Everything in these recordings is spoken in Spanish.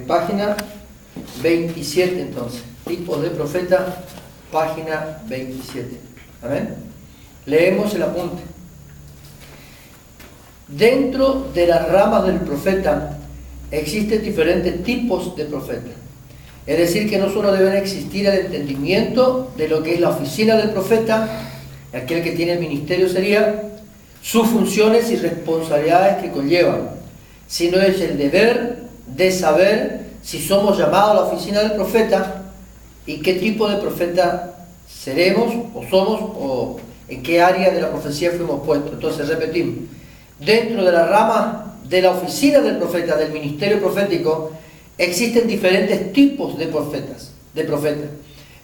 Página 27 entonces, tipos de profeta, página 27. Amén. Leemos el apunte. Dentro de las ramas del profeta existen diferentes tipos de profeta. Es decir, que no solo deben existir el entendimiento de lo que es la oficina del profeta, aquel que tiene el ministerio sería, sus funciones y responsabilidades que conllevan, sino es el deber de saber si somos llamados a la oficina del profeta y qué tipo de profeta seremos o somos o en qué área de la profecía fuimos puestos. Entonces repetimos, dentro de la rama de la oficina del profeta, del ministerio profético, existen diferentes tipos de profetas.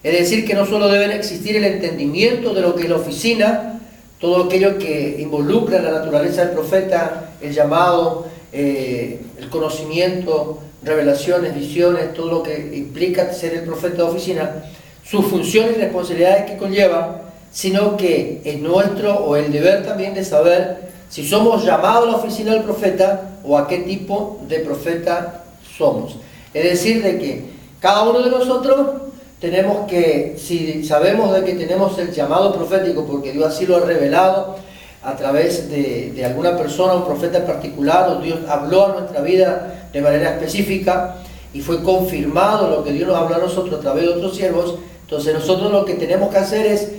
Es decir, que no solo deben existir el entendimiento de lo que es la oficina, todo aquello que involucra la naturaleza del profeta, el llamado, el conocimiento, revelaciones, visiones, todo lo que implica ser el profeta de oficina, sus funciones y responsabilidades que conlleva, sino que es nuestro o el deber también de saber si somos llamados a la oficina del profeta o a qué tipo de profeta somos. Es decir, de que cada uno de nosotros tenemos que, si sabemos de que tenemos el llamado profético, porque Dios así lo ha revelado a través de alguna persona, un profeta en particular, o Dios habló a nuestra vida de manera específica y fue confirmado lo que Dios nos habló a nosotros a través de otros siervos. Entonces nosotros lo que tenemos que hacer es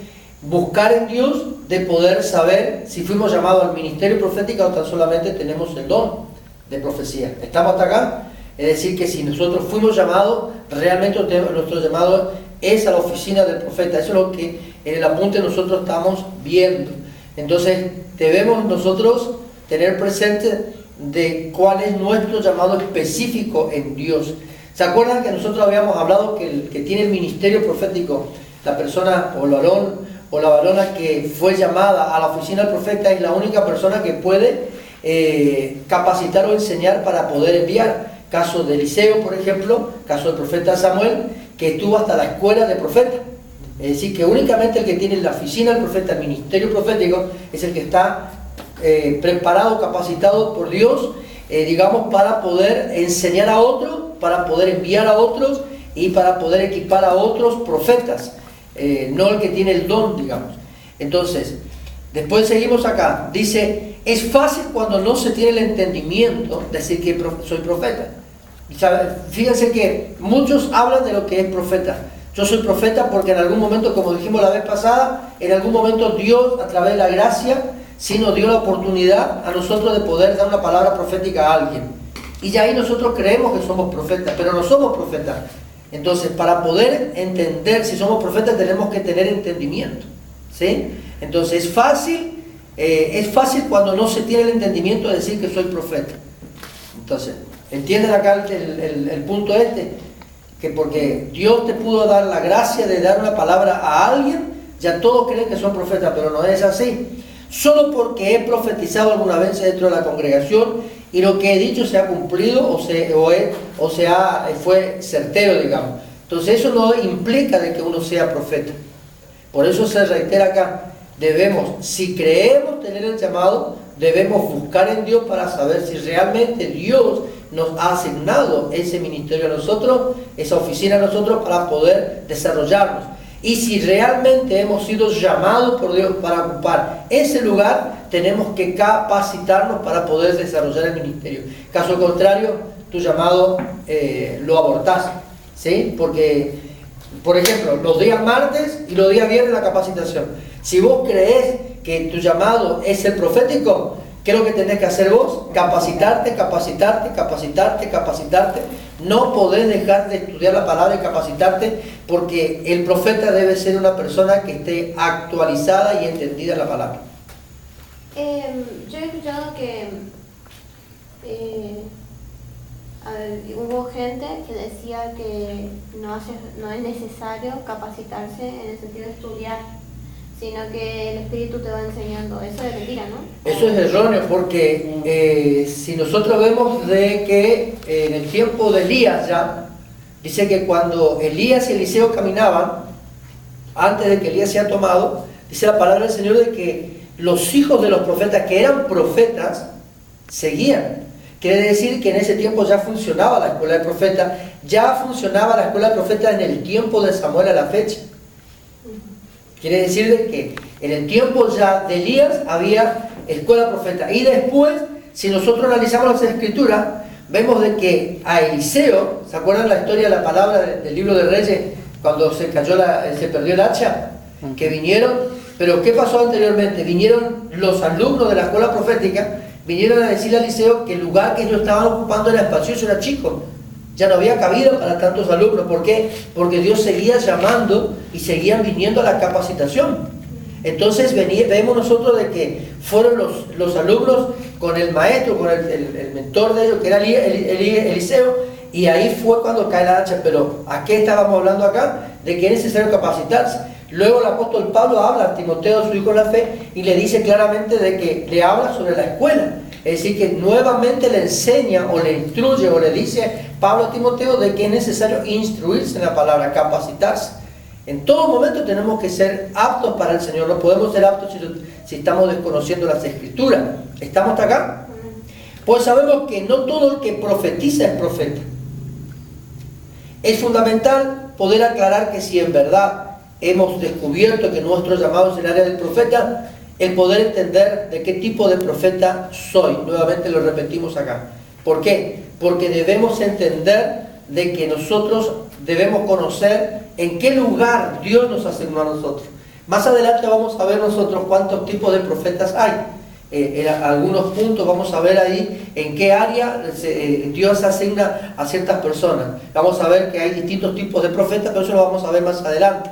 buscar en Dios de poder saber si fuimos llamados al ministerio profético o tan solamente tenemos el don de profecía. ¿Estamos hasta acá? Es decir, que si nosotros fuimos llamados, realmente nuestro llamado es a la oficina del profeta. Eso es lo que en el apunte nosotros estamos viendo. Entonces debemos nosotros tener presente de cuál es nuestro llamado específico en Dios. ¿Se acuerdan que nosotros habíamos hablado que el que tiene el ministerio profético, la persona o el varón o la varona que fue llamada a la oficina del profeta es la única persona que puede capacitar o enseñar para poder enviar? Caso de Eliseo, por ejemplo, caso del profeta Samuel, que estuvo hasta la escuela de profeta. Es decir, que únicamente el que tiene la oficina del profeta, el ministerio profético, es el que está preparado, capacitado por Dios, digamos, para poder enseñar a otros, para poder enviar a otros y para poder equipar a otros profetas, no el que tiene el don, digamos. Entonces, después seguimos acá, dice, es fácil cuando no se tiene el entendimiento decir que soy profeta. Fíjense que muchos hablan de lo que es profeta. Yo soy profeta porque en algún momento, como dijimos la vez pasada, en algún momento Dios, a través de la gracia, sí nos dio la oportunidad a nosotros de poder dar una palabra profética a alguien. Y ya ahí nosotros creemos que somos profetas, pero no somos profetas. Entonces, para poder entender si somos profetas, tenemos que tener entendimiento, ¿sí? Entonces, es fácil cuando no se tiene el entendimiento de decir que soy profeta. Entonces, ¿entienden acá el punto este? Que porque Dios te pudo dar la gracia de dar una palabra a alguien, ya todos creen que son profetas, pero no es así. Solo porque he profetizado alguna vez dentro de la congregación y lo que he dicho se ha cumplido fue certero, digamos. Entonces eso no implica de que uno sea profeta. Por eso se reitera acá, si creemos tener el llamado, debemos buscar en Dios para saber si realmente Dios nos ha asignado ese ministerio a nosotros, esa oficina a nosotros para poder desarrollarnos. Y si realmente hemos sido llamados por Dios para ocupar ese lugar, tenemos que capacitarnos para poder desarrollar el ministerio. Caso contrario, tu llamado lo abortás, ¿sí? Porque, por ejemplo, los días martes y los días viernes la capacitación. Si vos creés que tu llamado es el profético, ¿qué es lo que tenés que hacer vos? Capacitarte. No podés dejar de estudiar la palabra y capacitarte, porque el profeta debe ser una persona que esté actualizada y entendida en la palabra. Yo he escuchado que hubo gente que decía que no es necesario capacitarse en el sentido de estudiar, sino que el Espíritu te va enseñando. Eso es mentira, ¿no? Eso es erróneo, porque si nosotros vemos de que en el tiempo de Elías ya, dice que cuando Elías y Eliseo caminaban, antes de que Elías sea tomado, dice la palabra del Señor de que los hijos de los profetas, que eran profetas, seguían. Quiere decir que en ese tiempo ya funcionaba la escuela de profetas, ya funcionaba la escuela de profetas en el tiempo de Samuel a la fecha. Quiere decir de que en el tiempo ya de Elías había escuela de profetas. Y después, si nosotros analizamos las escrituras, vemos de que a Eliseo, ¿se acuerdan la historia de la palabra del libro de Reyes? Cuando se perdió el hacha, que vinieron, pero ¿qué pasó anteriormente? Vinieron los alumnos de la escuela profética, vinieron a decirle a Eliseo que el lugar que ellos estaban ocupando era espacioso, era chico, ya no había cabida para tantos alumnos. ¿Por qué? Porque Dios seguía llamando y seguían viniendo a la capacitación. Entonces vemos nosotros de que fueron los alumnos con el maestro, con el mentor de ellos, que era Eliseo, y ahí fue cuando cae la hacha. Pero ¿a qué estábamos hablando acá? De que es necesario capacitarse. Luego el apóstol Pablo habla a Timoteo, su hijo en la fe, y le dice claramente de que le habla sobre la escuela. Es decir, que nuevamente le enseña o le instruye o le dice Pablo a Timoteo de que es necesario instruirse en la palabra, capacitarse. En todo momento tenemos que ser aptos para el Señor. No podemos ser aptos si estamos desconociendo las escrituras. ¿Estamos hasta acá? Pues sabemos que no todo el que profetiza es profeta. Es fundamental poder aclarar que si en verdad hemos descubierto que nuestro llamado es el área del profeta, el poder entender de qué tipo de profeta soy. Nuevamente lo repetimos acá. ¿Por qué? Porque debemos entender de que nosotros debemos conocer en qué lugar Dios nos asignó a nosotros. Más adelante vamos a ver nosotros cuántos tipos de profetas hay. En algunos puntos vamos a ver ahí en qué área Dios asigna a ciertas personas. Vamos a ver que hay distintos tipos de profetas, pero eso lo vamos a ver más adelante.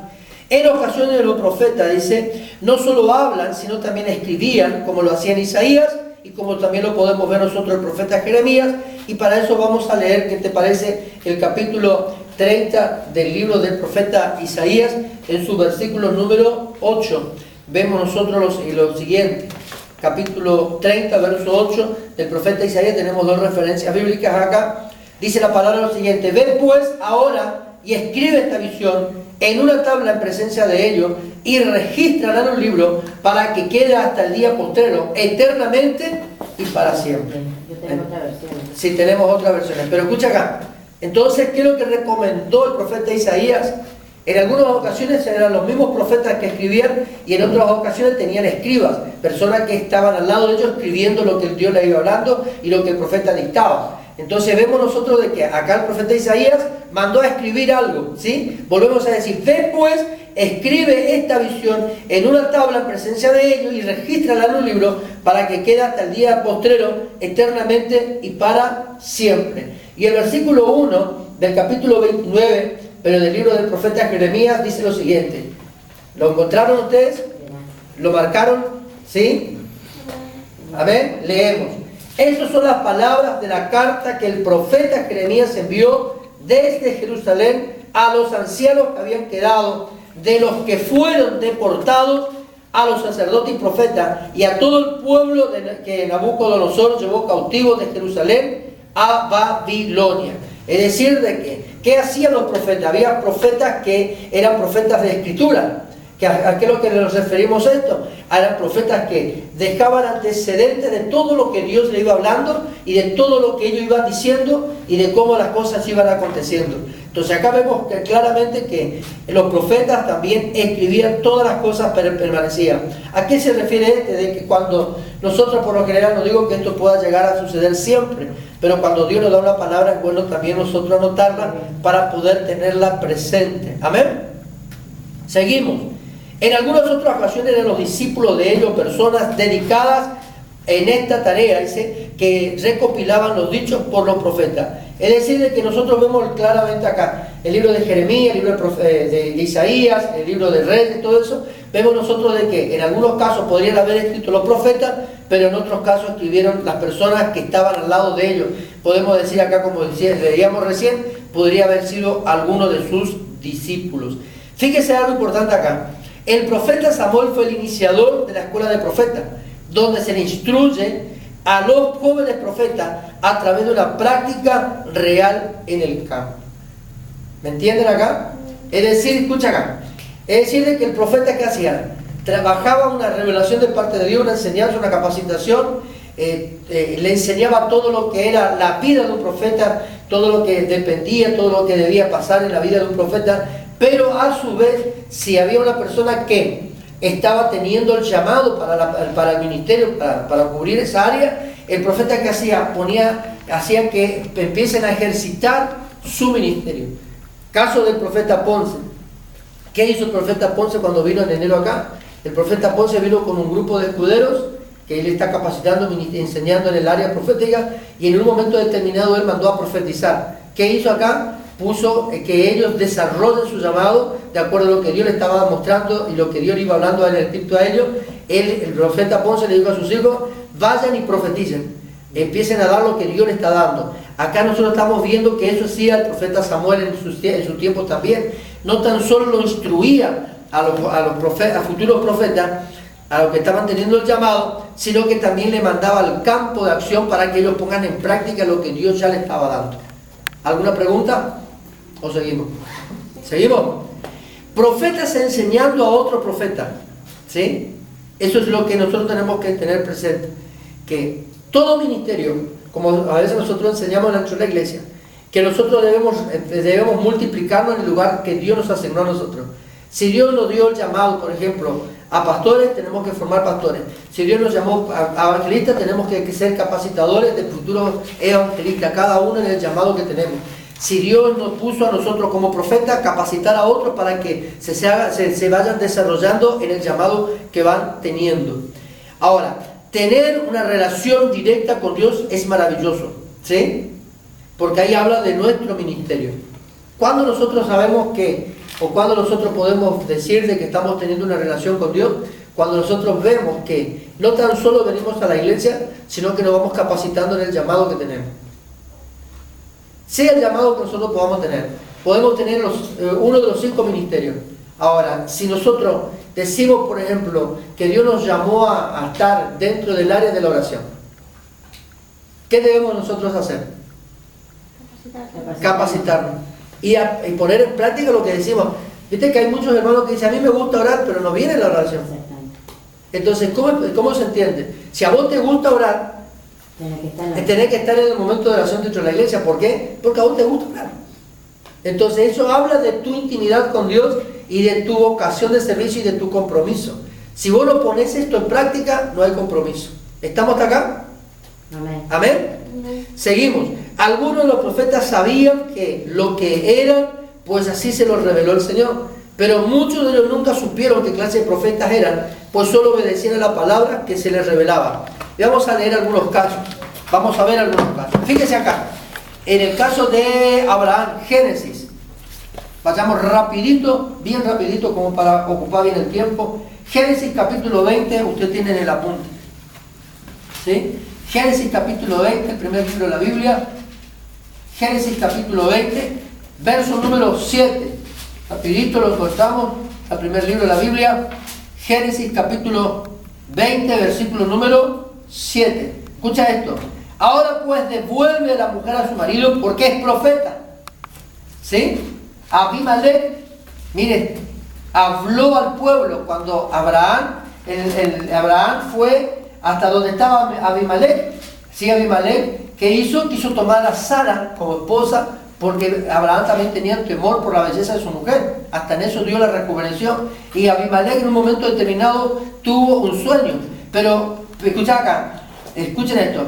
En ocasiones los profetas, dice, no solo hablan, sino también escribían, como lo hacían Isaías, y como también lo podemos ver nosotros el profeta Jeremías. Y para eso vamos a leer, ¿qué te parece? El capítulo 30 del libro del profeta Isaías, en su versículo número 8. Vemos nosotros lo siguiente. Capítulo 30, verso 8 del profeta Isaías. Tenemos dos referencias bíblicas acá. Dice la palabra lo siguiente: ve pues ahora y escribe esta visión en una tabla en presencia de ellos y regístrala en un libro para que quede hasta el día postrero, eternamente y para siempre. Yo tengo otra versión. Sí, tenemos otras versiones, pero escucha acá. Entonces, ¿qué es lo que recomendó el profeta Isaías? En algunas ocasiones eran los mismos profetas que escribían, y en otras ocasiones tenían escribas, personas que estaban al lado de ellos escribiendo lo que el Dios le iba hablando y lo que el profeta dictaba. Entonces vemos nosotros de que acá el profeta Isaías mandó a escribir algo, ¿sí? Volvemos a decir, ve pues, escribe esta visión en una tabla en presencia de ellos y regístrala en un libro para que quede hasta el día postrero, eternamente y para siempre. Y el versículo 1 del capítulo 29, pero del libro del profeta Jeremías, dice lo siguiente. ¿Lo encontraron ustedes? ¿Lo marcaron? ¿Sí? Amén. Leemos. Estas son las palabras de la carta que el profeta Jeremías envió desde Jerusalén a los ancianos que habían quedado, de los que fueron deportados, a los sacerdotes y profetas, y a todo el pueblo que Nabucodonosor llevó cautivo de Jerusalén a Babilonia. Es decir, de que, ¿qué hacían los profetas? Había profetas que eran profetas de escritura. ¿A qué es lo que nos referimos a esto? Eran profetas que dejaban antecedentes de todo lo que Dios le iba hablando y de todo lo que ellos iban diciendo y de cómo las cosas iban aconteciendo. Entonces acá vemos que claramente que los profetas también escribían todas las cosas, pero permanecían. ¿A qué se refiere de que cuando nosotros por lo general, no digo que esto pueda llegar a suceder siempre, pero cuando Dios nos da una palabra es bueno también nosotros anotarla para poder tenerla presente? Amén. Seguimos. En algunas otras ocasiones eran los discípulos de ellos personas dedicadas en esta tarea, dice, que recopilaban los dichos por los profetas. Es decir, de que nosotros vemos claramente acá el libro de Jeremías, el libro de Isaías, el libro de Reyes, todo eso. Vemos nosotros de que en algunos casos podrían haber escrito los profetas, pero en otros casos escribieron las personas que estaban al lado de ellos. Podemos decir acá, como leíamos recién, podría haber sido alguno de sus discípulos. Fíjese algo importante acá. El profeta Samuel fue el iniciador de la escuela de profetas, donde se le instruye a los jóvenes profetas a través de una práctica real en el campo. ¿Me entienden acá? Es decir, escucha acá, es decir, de que el profeta, ¿qué hacía? Trabajaba una revelación de parte de Dios, una enseñanza, una capacitación, le enseñaba todo lo que era la vida de un profeta, todo lo que dependía, todo lo que debía pasar en la vida de un profeta, pero a su vez, si había una persona que estaba teniendo el llamado para el ministerio, para cubrir esa área, el profeta que hacía que empiecen a ejercitar su ministerio. Caso del profeta Ponce. ¿Qué hizo el profeta Ponce cuando vino en enero acá? El profeta Ponce vino con un grupo de escuderos que él está capacitando, enseñando en el área profética, y en un momento determinado él mandó a profetizar. ¿Qué hizo acá? Puso que ellos desarrollen su llamado de acuerdo a lo que Dios le estaba mostrando y lo que Dios iba hablando en el espíritu a ellos. El profeta Ponce le dijo a sus hijos: vayan y profeticen, empiecen a dar lo que Dios le está dando. Acá nosotros estamos viendo que eso hacía el profeta Samuel en su tiempo también. No tan solo lo instruía a futuros profetas, a los que estaban teniendo el llamado, sino que también le mandaba al campo de acción para que ellos pongan en práctica lo que Dios ya le estaba dando. ¿Alguna pregunta? ¿O seguimos? ¿Seguimos? Profetas enseñando a otro profeta, ¿sí? Eso es lo que nosotros tenemos que tener presente, que todo ministerio, como a veces nosotros enseñamos en la iglesia, que nosotros debemos multiplicarnos en el lugar que Dios nos asignó a nosotros. Si Dios nos dio el llamado, por ejemplo, a pastores, tenemos que formar pastores. Si Dios nos llamó a evangelistas, tenemos que ser capacitadores de futuros evangelistas, cada uno en el llamado que tenemos. Si Dios nos puso a nosotros como profetas, capacitar a otros para que se vayan desarrollando en el llamado que van teniendo. Ahora, tener una relación directa con Dios es maravilloso, ¿sí? Porque ahí habla de nuestro ministerio. Cuando nosotros sabemos o cuando nosotros podemos decir de que estamos teniendo una relación con Dios, cuando nosotros vemos que no tan solo venimos a la iglesia, sino que nos vamos capacitando en el llamado que tenemos. Sea el llamado que nosotros podamos tener. Podemos tener uno de los 5 ministerios. Ahora, si nosotros decimos, por ejemplo, que Dios nos llamó a estar dentro del área de la oración, ¿qué debemos nosotros hacer? Capacitarnos. Y poner en práctica lo que decimos. Viste que hay muchos hermanos que dicen: a mí me gusta orar, pero no viene la oración. Entonces, ¿cómo se entiende? Si a vos te gusta orar, tenés que estar en el momento de oración dentro de la iglesia. ¿Por qué? Porque a vos te gusta orar. Entonces eso habla de tu intimidad con Dios y de tu vocación de servicio y de tu compromiso. Si vos no pones esto en práctica, no hay compromiso. ¿Estamos hasta acá? Amén. ¿Amén? Amén. Seguimos. Algunos de los profetas sabían que lo que eran, pues así se los reveló el Señor. Pero muchos de ellos nunca supieron qué clase de profetas eran, pues solo obedecían a la palabra que se les revelaba. Y vamos a leer algunos casos. Vamos a ver algunos casos. Fíjense acá. En el caso de Abraham, Génesis. Vayamos rapidito, bien rapidito, como para ocupar bien el tiempo. Génesis capítulo 20, usted tiene en el apunte. ¿Sí? Génesis capítulo 20, el primer libro de la Biblia. Génesis capítulo 20, verso número 7. Rapidito lo cortamos, el primer libro de la Biblia. Génesis capítulo 20, versículo número 7. Escucha esto. Ahora pues devuelve a la mujer a su marido porque es profeta. ¿Sí? Abimelech, mire, habló al pueblo cuando Abraham fue hasta donde estaba Abimelech. Sí, Abimelech, ¿qué hizo? Quiso tomar a Sara como esposa, porque Abraham también tenía temor por la belleza de su mujer. Hasta en eso dio la rejuveneció. Y Abimelech en un momento determinado tuvo un sueño. Pero, escucha acá, escuchen esto.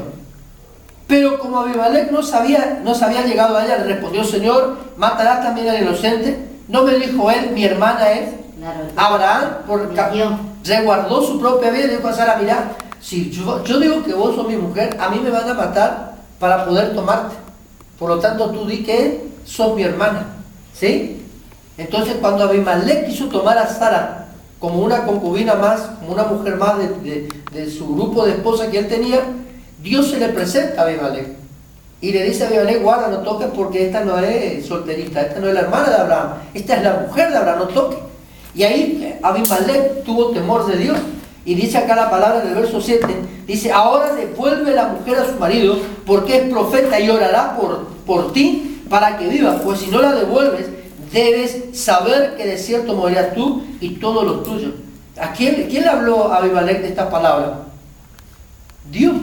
Pero como Abimelech no se había llegado a ella, le respondió: Señor, ¿matarás también al inocente? No me dijo él, mi hermana es. Claro, Abraham resguardó su propia vida y dijo a Sara: mira, si yo digo que vos sos mi mujer, a mí me van a matar para poder tomarte. Por lo tanto, tú di que sos mi hermana. ¿Sí? Entonces, cuando Abimelech quiso tomar a Sara como una concubina más, como una mujer más de su grupo de esposas que él tenía, Dios se le presenta a Abimelech y le dice a Abimelech: guarda, no toques, porque esta no es solterita, esta no es la hermana de Abraham, esta es la mujer de Abraham, no toques. Y ahí Abimelech tuvo temor de Dios. Y dice acá la palabra en el verso 7, dice: ahora devuelve la mujer a su marido, porque es profeta y orará por ti para que vivas, pues si no la devuelves, debes saber que de cierto morirás tú y todos los tuyos. ¿A quién le habló a Abimelech de estas palabras? Dios.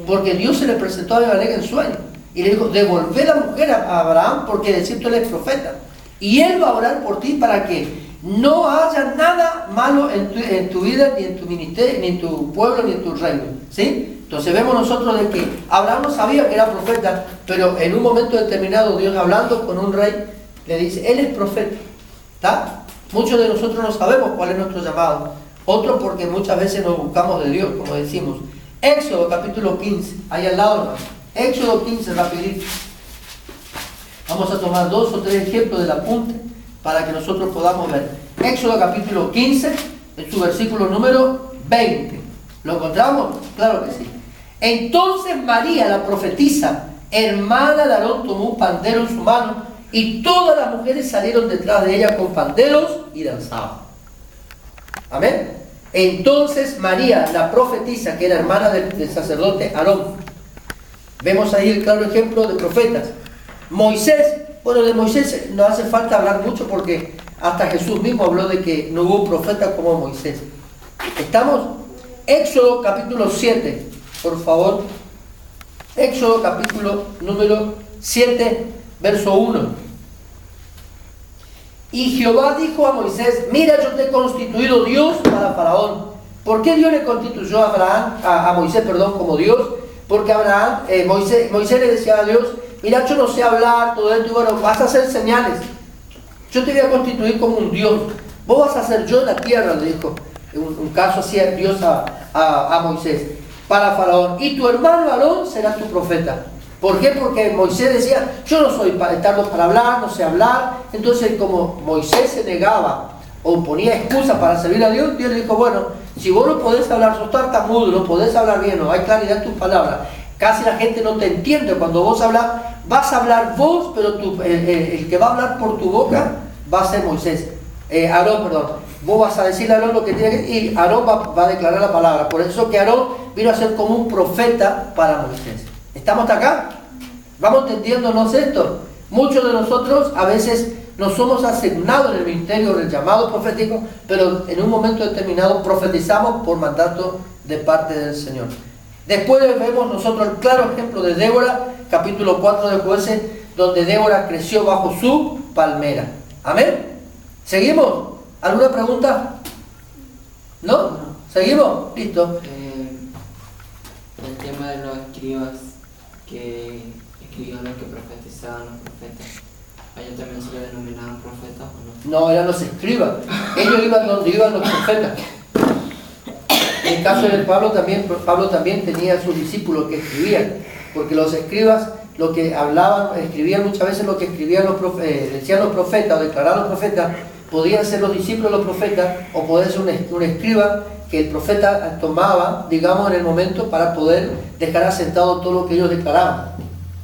Porque Dios se le presentó a Abimelech en sueño y le dijo, devolvé la mujer a Abraham porque de cierto él es profeta. Y él va a orar por ti para que no haya nada malo en tu vida, ni en tu ministerio, ni en tu pueblo, ni en tu reino. ¿Sí? Entonces vemos nosotros de que Abraham no sabía que era profeta, pero en un momento determinado Dios hablando con un rey le dice, él es profeta. ¿Está? Muchos de nosotros no sabemos cuál es nuestro llamado. Otros porque muchas veces nos buscamos de Dios, como decimos. Éxodo capítulo 15, ahí al lado, hermano. Éxodo 15, rapidito. Vamos a tomar 2 o 3 ejemplos del apunte para que nosotros podamos ver. Éxodo capítulo 15, en su versículo número 20. ¿Lo encontramos? Claro que sí. Entonces María, la profetisa, hermana de Aarón, tomó un pandero en su mano y todas las mujeres salieron detrás de ella con panderos y danzaban. Amén. Entonces María, la profetisa, que era hermana del sacerdote Aarón. Vemos ahí el claro ejemplo de profetas. Moisés, bueno, de Moisés no hace falta hablar mucho porque hasta Jesús mismo habló de que no hubo un profeta como Moisés. ¿Estamos? Éxodo capítulo 7, por favor. Éxodo capítulo número 7, verso 1. Y Jehová dijo a Moisés, mira, yo te he constituido Dios para Faraón. ¿Por qué Dios le constituyó a Moisés como Dios? Porque Moisés le decía a Dios, mira, yo no sé hablar, todo esto, y bueno, vas a hacer señales. Yo te voy a constituir como un Dios. Vos vas a ser yo en la tierra, le dijo. Un caso así Dios a Moisés, para Faraón. Y tu hermano Aarón será tu profeta. ¿Por qué? Porque Moisés decía, yo no soy tardo para hablar, no sé hablar. Entonces, como Moisés se negaba o ponía excusas para servir a Dios, Dios le dijo, bueno, si vos no podés hablar, sos tartamudo, no podés hablar bien, no hay claridad en tus palabras, casi la gente no te entiende cuando vos hablas, vas a hablar vos, pero el que va a hablar por tu boca va a ser Moisés. Aarón, vos vas a decirle a Aarón lo que tiene que decir y Aarón va a declarar la palabra. Por eso que Aarón vino a ser como un profeta para Moisés. ¿Estamos hasta acá? ¿Vamos entendiéndonos esto? Muchos de nosotros a veces no somos asignados en el ministerio del llamado profético, pero en un momento determinado profetizamos por mandato de parte del Señor. Después vemos nosotros el claro ejemplo de Débora, capítulo 4 de Jueces, donde Débora creció bajo su palmera. ¿Amén? ¿Seguimos? ¿Alguna pregunta? ¿No? ¿Seguimos? Listo. El tema de los escribas que escribían lo que profetizaban los profetas, ¿a ellos también se les denominaban profetas o no? No, eran los escribas. Ellos iban donde iban los profetas. En el caso de Pablo también tenía sus discípulos que escribían, porque los escribas lo que hablaban, escribían muchas veces lo que escribían decían los profetas o declaraban los profetas, podían ser los discípulos de los profetas o podía ser un escriba que el profeta tomaba, digamos, en el momento para poder dejar asentado todo lo que ellos declaraban.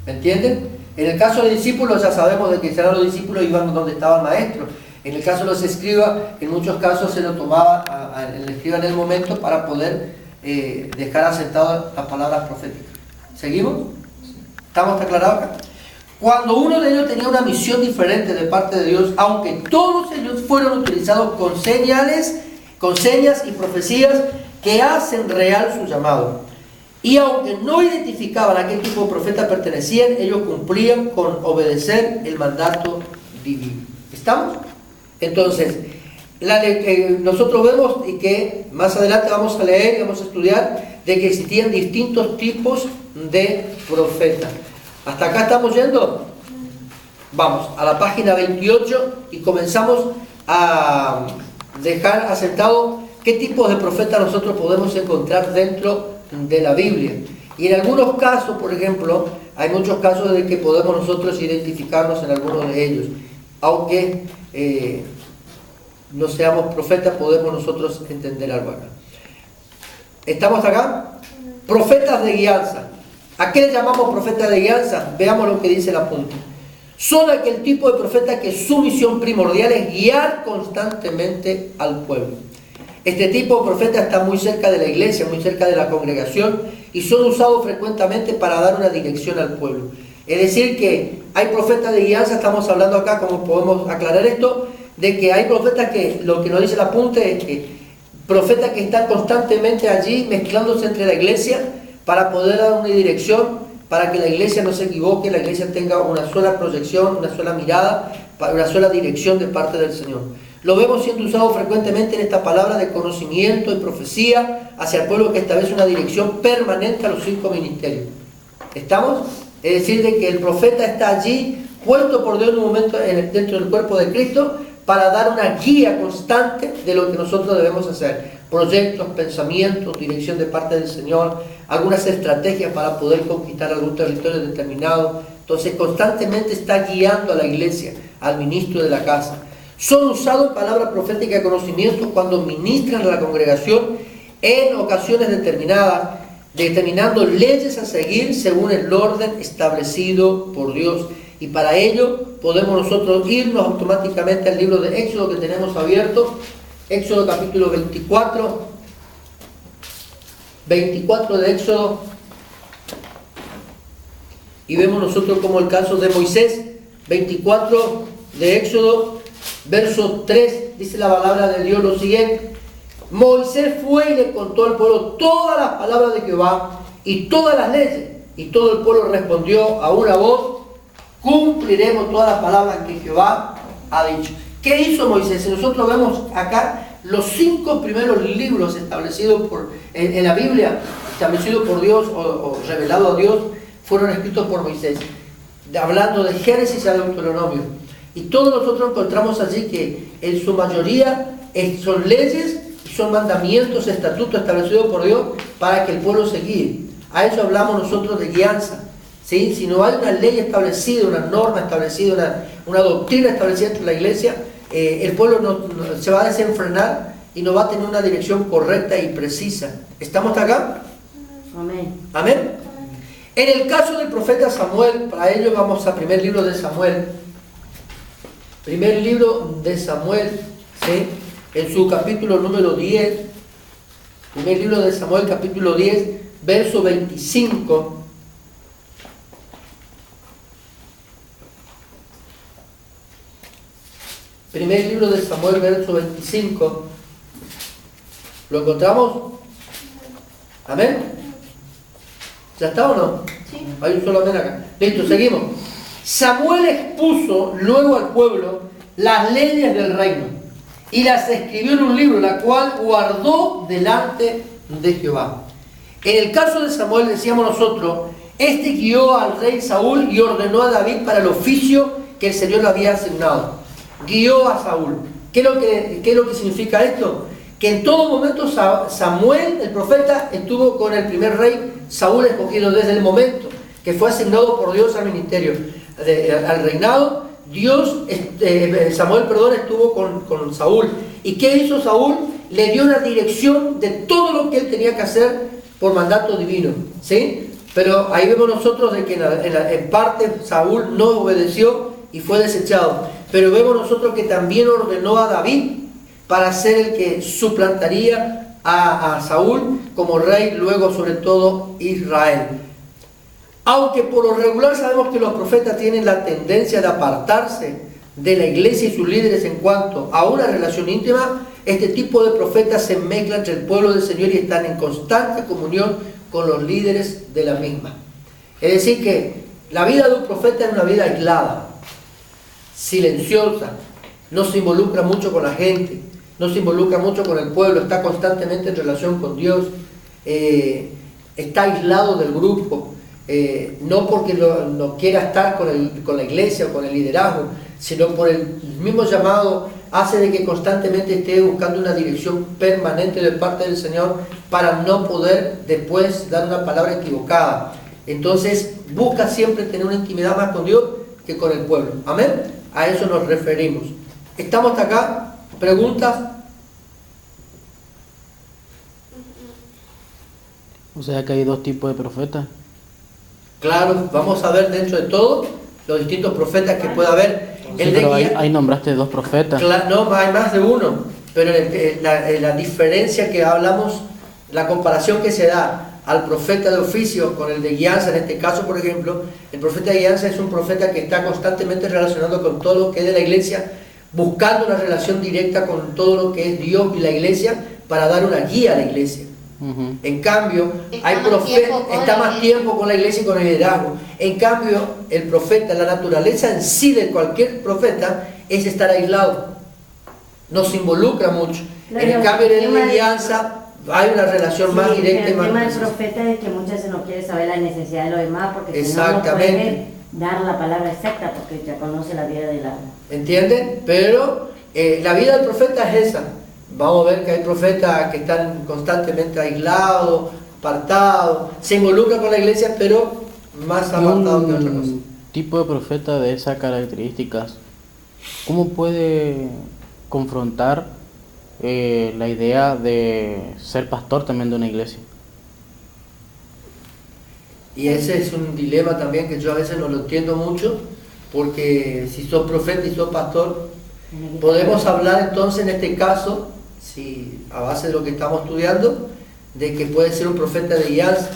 ¿Me entienden? En el caso de discípulos ya sabemos de que serán los discípulos iban donde estaba el maestro. En el caso de los escribas, en muchos casos se lo tomaba el escriba en el momento para poder dejar asentadas las palabras proféticas. ¿Seguimos? ¿Estamos aclarados acá? Cuando uno de ellos tenía una misión diferente de parte de Dios, aunque todos ellos fueron utilizados con señas y profecías que hacen real su llamado. Y aunque no identificaban a qué tipo de profeta pertenecían, ellos cumplían con obedecer el mandato divino. ¿Estamos? Entonces, nosotros vemos y que más adelante vamos a leer y vamos a estudiar de que existían distintos tipos de profetas. ¿Hasta acá estamos yendo? Vamos a la página 28 y comenzamos a dejar asentado qué tipos de profetas nosotros podemos encontrar dentro de la Biblia. Y en algunos casos, por ejemplo, hay muchos casos de que podemos nosotros identificarnos en algunos de ellos. Aunque no seamos profetas, podemos nosotros entender algo acá. ¿Estamos acá? Profetas de guianza. ¿A qué le llamamos profetas de guianza? Veamos lo que dice el apunte. Son aquel tipo de profetas que su misión primordial es guiar constantemente al pueblo. Este tipo de profetas está muy cerca de la iglesia, muy cerca de la congregación y son usados frecuentemente para dar una dirección al pueblo. Es decir que hay profetas de guianza, estamos hablando acá, como podemos aclarar esto, de que hay profetas que, lo que nos dice el apunte es que profetas que están constantemente allí mezclándose entre la iglesia para poder dar una dirección, para que la iglesia no se equivoque, la iglesia tenga una sola proyección, una sola mirada, una sola dirección de parte del Señor. Lo vemos siendo usado frecuentemente en esta palabra de conocimiento y profecía hacia el pueblo, que establece una dirección permanente a los 5 ministerios. ¿Estamos? Es decir, de que el profeta está allí, puesto por Dios en un momento dentro del cuerpo de Cristo, para dar una guía constante de lo que nosotros debemos hacer. Proyectos, pensamientos, dirección de parte del Señor, algunas estrategias para poder conquistar algún territorio determinado. Entonces constantemente está guiando a la iglesia, al ministro de la casa. Son usados palabras proféticas de conocimiento cuando ministran a la congregación en ocasiones determinadas, determinando leyes a seguir según el orden establecido por Dios. Y para ello podemos nosotros irnos automáticamente al libro de Éxodo que tenemos abierto. Éxodo capítulo 24 de Éxodo, y vemos nosotros como el caso de Moisés. 24 de Éxodo, verso 3, dice la palabra de Dios lo siguiente: Moisés fue y le contó al pueblo todas las palabras de Jehová y todas las leyes, y todo el pueblo respondió a una voz: cumpliremos todas las palabras que Jehová ha dicho. ¿Qué hizo Moisés? Si nosotros vemos acá, los 5 primeros libros establecidos en la Biblia, establecidos por Dios o revelado a Dios, fueron escritos por Moisés, hablando de Génesis a Deuteronomio. Y todos nosotros encontramos allí que en su mayoría son leyes, son mandamientos, estatutos establecidos por Dios para que el pueblo se guíe. A eso hablamos nosotros de guianza. ¿Sí? Si no hay una ley establecida, una norma establecida, una doctrina establecida entre la iglesia, el pueblo no se va a desenfrenar y no va a tener una dirección correcta y precisa. ¿Estamos hasta acá? Amén. Amén. En el caso del profeta Samuel, para ello vamos al primer libro de Samuel. Primer libro de Samuel, ¿sí? En su capítulo número 10. Primer libro de Samuel, capítulo 10, verso 25. Primer libro de Samuel, verso 25. ¿Lo encontramos? ¿Amén? ¿Ya está o no? Sí. Hay un solo amén acá. Listo, seguimos. Samuel expuso luego al pueblo las leyes del reino y las escribió en un libro, la cual guardó delante de Jehová. En el caso de Samuel, decíamos nosotros, este guió al rey Saúl y ordenó a David para el oficio que el Señor le había asignado. Guió a Saúl. ¿Qué es lo que significa esto? Que en todo momento Samuel, el profeta, estuvo con el primer rey Saúl escogido desde el momento que fue asignado por Dios al ministerio, al reinado. Samuel estuvo con Saúl. ¿Y qué hizo Saúl? Le dio una dirección de todo lo que él tenía que hacer por mandato divino, ¿sí? Pero ahí vemos nosotros de que en parte Saúl no obedeció y fue desechado. Pero vemos nosotros que también ordenó a David para ser el que suplantaría a Saúl como rey, luego sobre todo Israel. Aunque por lo regular sabemos que los profetas tienen la tendencia de apartarse de la iglesia y sus líderes en cuanto a una relación íntima, este tipo de profetas se mezclan entre el pueblo del Señor y están en constante comunión con los líderes de la misma. Es decir que la vida de un profeta es una vida aislada, silenciosa, no se involucra mucho con la gente, no se involucra mucho con el pueblo, está constantemente en relación con Dios, está aislado del grupo, no porque no quiera estar con la iglesia o con el liderazgo, sino por el mismo llamado hace de que constantemente esté buscando una dirección permanente de parte del Señor para no poder después dar una palabra equivocada. Entonces busca siempre tener una intimidad más con Dios que con el pueblo. Amén. A eso nos referimos. ¿Estamos hasta acá? ¿Preguntas? O sea que hay 2 tipos de profetas. Claro, vamos a ver dentro de todo los distintos profetas que pueda haber. Sí, pero ahí nombraste 2 profetas. No, hay más de uno, pero la diferencia que hablamos, la comparación que se da al profeta de oficio con el de guianza, en este caso por ejemplo, el profeta de guianza es un profeta que está constantemente relacionado con todo lo que es de la iglesia, buscando una relación directa con todo lo que es Dios y la iglesia para dar una guía a la iglesia. Ujú. En cambio, Está hay más profeta, tiempo con está la más iglesia. tiempo con la iglesia y con el liderazgo. En cambio, el profeta, la naturaleza en sí de cualquier profeta es estar aislado. No se involucra mucho. Claro, En el cambio, el en tema la de- alianza hay una relación más Sí, directa y pero el más tema del precisa. profeta es que muchas veces no quiere saber la necesidad de los demás porque si no, no Exactamente. puede dar la palabra exacta porque ya conoce la vida de la... ¿Entienden? Pero la vida del profeta es esa. Vamos a ver que hay profetas que están constantemente aislados, apartados, se involucran con la iglesia, pero más Y apartados que otra cosa. un tipo de profeta de esas características, ¿cómo puede confrontar la idea de ser pastor también de una iglesia? Y ese es un dilema también que yo a veces no lo entiendo mucho, porque si sos profeta y sos pastor, podemos hablar entonces en este caso, si a base de lo que estamos estudiando, de que puede ser un profeta de guianza,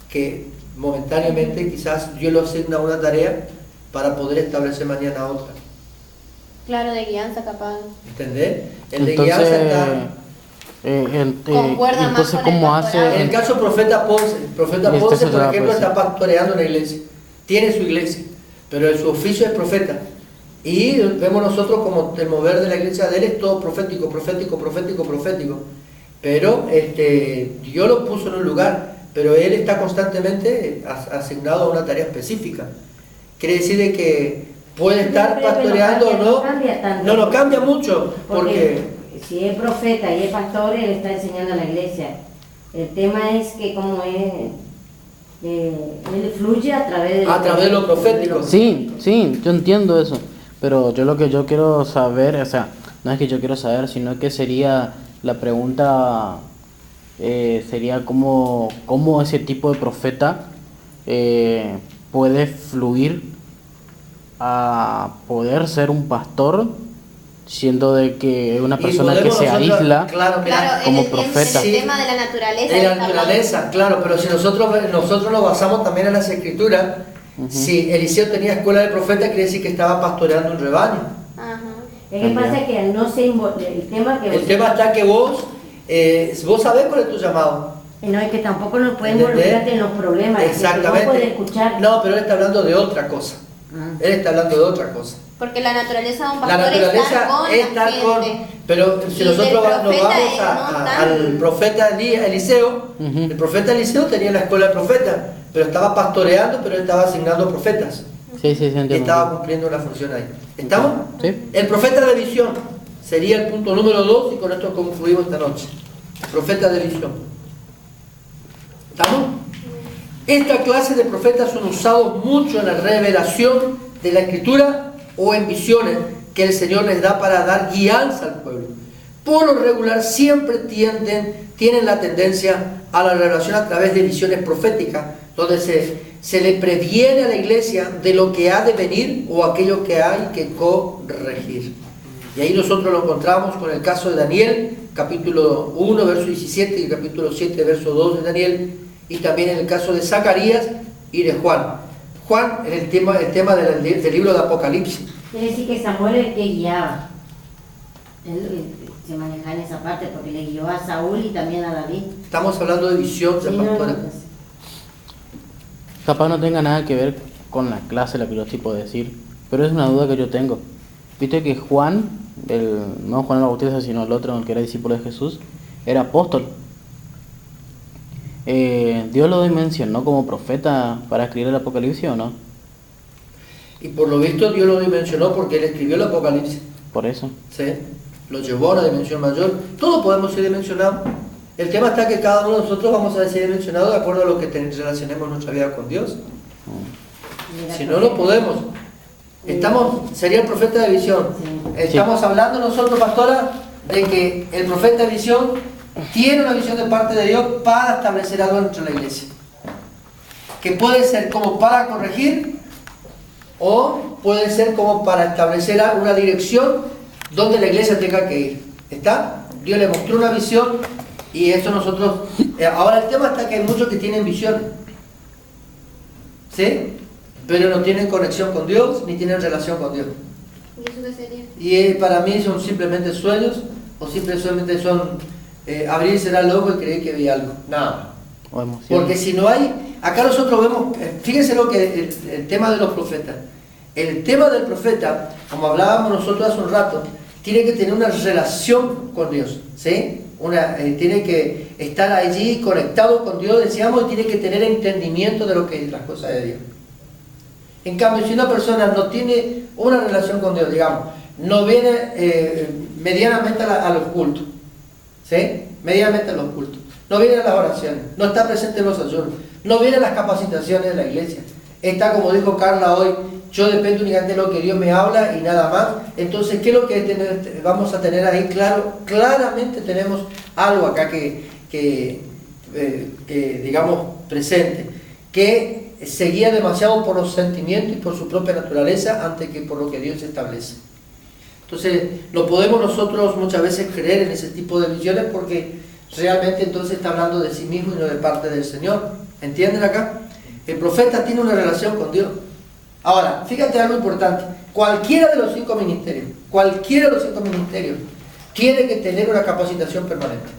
que momentáneamente quizás Dios lo asigna una tarea para poder establecer mañana otra. Claro, de guianza capaz. ¿Entendés? El de guianza está... Concuerda más entonces, con el ¿cómo pastorado. hace? En el caso del profeta Ponce, el profeta Este Ponce, se por va, ejemplo, pues, está pastoreando una iglesia, tiene su iglesia, pero su oficio es profeta. Y vemos nosotros como el mover de la iglesia de él es todo profético, profético, profético, profético. Pero Dios lo puso en un lugar, pero él está constantemente asignado a una tarea específica. Quiere decir de que puede estar Yo creo que pastoreando o no, cambia tanto. no cambia mucho, porque si es profeta y es pastor, él está enseñando a la iglesia. El tema es que como es, él fluye a través de lo profético. Sí, sí, yo entiendo eso, pero yo lo que yo quiero saber, o sea, no es que yo quiero saber, sino que sería la pregunta, sería cómo ese tipo de profeta puede fluir a poder ser un pastor, siendo de que es una Y persona que podemos se nosotros, aísla claro, mira, Claro, como en el profeta. tema de la naturaleza. de la está naturaleza, claro, pero si nosotros nos basamos también en las escrituras, si Eliseo tenía escuela de profeta, quiere decir que estaba pastoreando un rebaño. hablando. Ajá. Es que pasa que al no se el tema que El tema está que vos sabés cuál es tu llamado. no es que tampoco nos puede ¿Entendés? involucrarte en los problemas, Exactamente. no puede escuchar. No, pero él está hablando de otra cosa. Él está hablando de otra cosa. Porque la naturaleza de un La pastor es naturaleza estar con es la estar gente. con... Pero si Y nosotros del nos profeta vamos es no tan- al profeta Eliseo, el profeta Eliseo tenía la escuela de profeta, pero estaba pastoreando, pero él estaba asignando profetas. Sí, sí, sí, Y entiendo. estaba cumpliendo una función ahí. ¿Estamos? Sí. El profeta de visión sería el punto número 2 y con esto concluimos esta noche. Profeta de visión. ¿Estamos? Esta clase de profetas son usados mucho en la revelación de la escritura o en visiones que el Señor les da para dar guianza al pueblo. Por lo regular siempre tienen la tendencia a la revelación a través de visiones proféticas, donde se le previene a la iglesia de lo que ha de venir o aquello que hay que corregir. Y ahí nosotros lo encontramos con el caso de Daniel, capítulo 1, verso 17 y capítulo 7, verso 2 de Daniel, y también en el caso de Zacarías y de Juan. Juan es el tema del libro de Apocalipsis. Quiere decir que Samuel es el que guiaba. Él se manejaba en esa parte porque le guió a Saúl y también a David. Estamos hablando de visión de Sí, no, pastora. Capaz no tenga nada que ver con la clase, la que yo estoy por decir, pero es una duda que yo tengo. Viste que Juan, no Juan el Bautista, sino el otro, el que era discípulo de Jesús, era apóstol. ¿Dios lo dimensionó como profeta para escribir el Apocalipsis o no? Y por lo visto Dios lo dimensionó porque él escribió el Apocalipsis. Por eso. ¿Sí? Lo llevó a una dimensión mayor. Todos podemos ser dimensionados. El tema está que cada uno de nosotros vamos a ser dimensionados de acuerdo a lo que relacionemos nuestra vida con Dios. Si no, no podemos. Sería el profeta de visión. Estamos hablando nosotros, pastora, de que el profeta de visión tiene una visión de parte de Dios para establecer algo dentro de la iglesia. Que puede ser como para corregir o puede ser como para establecer una dirección donde la iglesia tenga que ir. ¿Está? Dios le mostró una visión y eso nosotros... ahora el tema está que hay muchos que tienen visiones. ¿Sí? Pero no tienen conexión con Dios ni tienen relación con Dios. ¿Y eso qué sería? Y para mí son simplemente sueños o simplemente son abrir y cerrar el ojo y creer que vi algo, nada más. O emoción. Porque si no hay, acá nosotros vemos, fíjense lo que el tema de los profetas. El tema del profeta, como hablábamos nosotros hace un rato, tiene que tener una relación con Dios, ¿sí? Tiene que estar allí conectado con Dios, decíamos, y tiene que tener entendimiento de lo que es las cosas de Dios. En cambio, si una persona no tiene una relación con Dios, digamos, no viene medianamente a los cultos, ¿sí? Medianamente a los cultos, no viene a las oraciones, no está presente en los ayunos, no viene a las capacitaciones de la iglesia, está, como dijo Carla hoy, yo dependo únicamente de lo que Dios me habla y nada más. Entonces, ¿qué es lo que vamos a tener ahí? Claramente tenemos algo acá que digamos, presente, que se guía demasiado por los sentimientos y por su propia naturaleza antes que por lo que Dios establece. Entonces, no podemos nosotros muchas veces creer en ese tipo de visiones porque realmente entonces está hablando de sí mismo y no de parte del Señor. ¿Entienden acá? El profeta tiene una relación con Dios. Ahora, fíjate algo importante. Cualquiera de los 5 ministerios tiene que tener una capacitación permanente.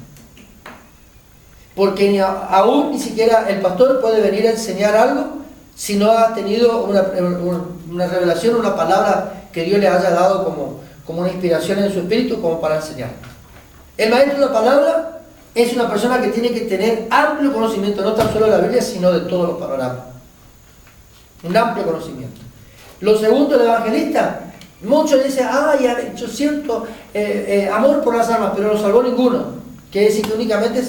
Porque ni siquiera el pastor puede venir a enseñar algo si no ha tenido una revelación, una palabra que Dios le haya dado como una inspiración en su espíritu como para enseñar. El maestro de la palabra es una persona que tiene que tener amplio conocimiento, no tan solo de la Biblia, sino de todos los panoramas. Un amplio conocimiento. Lo segundo, el evangelista, muchos dicen, yo siento amor por las almas, pero no salvó ninguno. Quiere decir que únicamente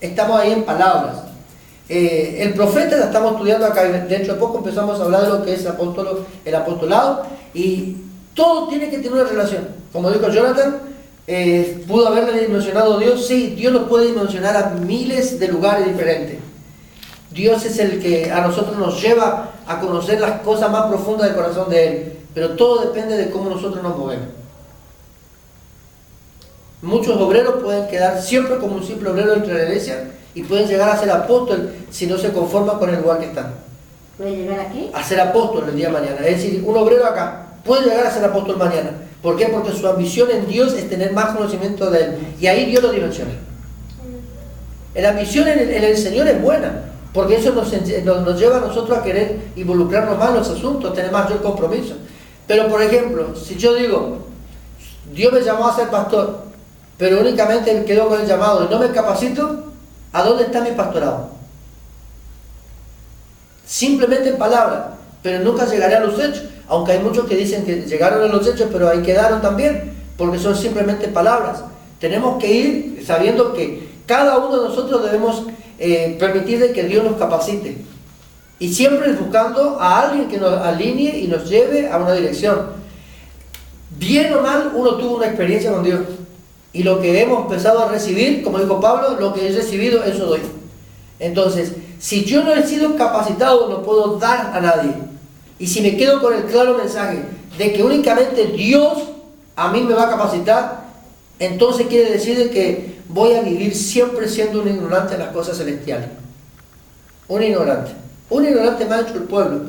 estamos ahí en palabras. El profeta, la estamos estudiando acá, dentro de poco empezamos a hablar de lo que es el apostolado, y todo tiene que tener una relación. Como dijo Jonathan, ¿pudo haberle dimensionado Dios? Sí, Dios nos puede dimensionar a miles de lugares diferentes. Dios es el que a nosotros nos lleva a conocer las cosas más profundas del corazón de Él, pero todo depende de cómo nosotros nos movemos. Muchos obreros pueden quedar siempre como un simple obrero dentro de la iglesia y pueden llegar a ser apóstol si no se conforman con el lugar que están. ¿Puede llegar aquí? A ser apóstol el día de mañana. Es decir, un obrero acá puede llegar a ser apóstol mañana. ¿Por qué? Porque su ambición en Dios es tener más conocimiento de Él. Y ahí Dios lo dimensiona. La ambición en el Señor es buena, porque eso nos lleva a nosotros a querer involucrarnos más en los asuntos, tener mayor compromiso. Pero, por ejemplo, si yo digo, Dios me llamó a ser pastor, pero únicamente me quedo con el llamado y no me capacito, ¿a dónde está mi pastorado? Simplemente en palabras, pero nunca llegaré a los hechos, aunque hay muchos que dicen que llegaron a los hechos, pero ahí quedaron también, porque son simplemente palabras. Tenemos que ir sabiendo que cada uno de nosotros debemos permitir que Dios nos capacite, y siempre buscando a alguien que nos alinee y nos lleve a una dirección. Bien o mal, uno tuvo una experiencia con Dios, y lo que hemos empezado a recibir, como dijo Pablo, lo que he recibido, eso doy. Entonces, si yo no he sido capacitado, no puedo dar a nadie. Y si me quedo con el claro mensaje de que únicamente Dios a mí me va a capacitar, entonces quiere decir que voy a vivir siempre siendo un ignorante en las cosas celestiales. Un ignorante. Un ignorante más hecho el pueblo,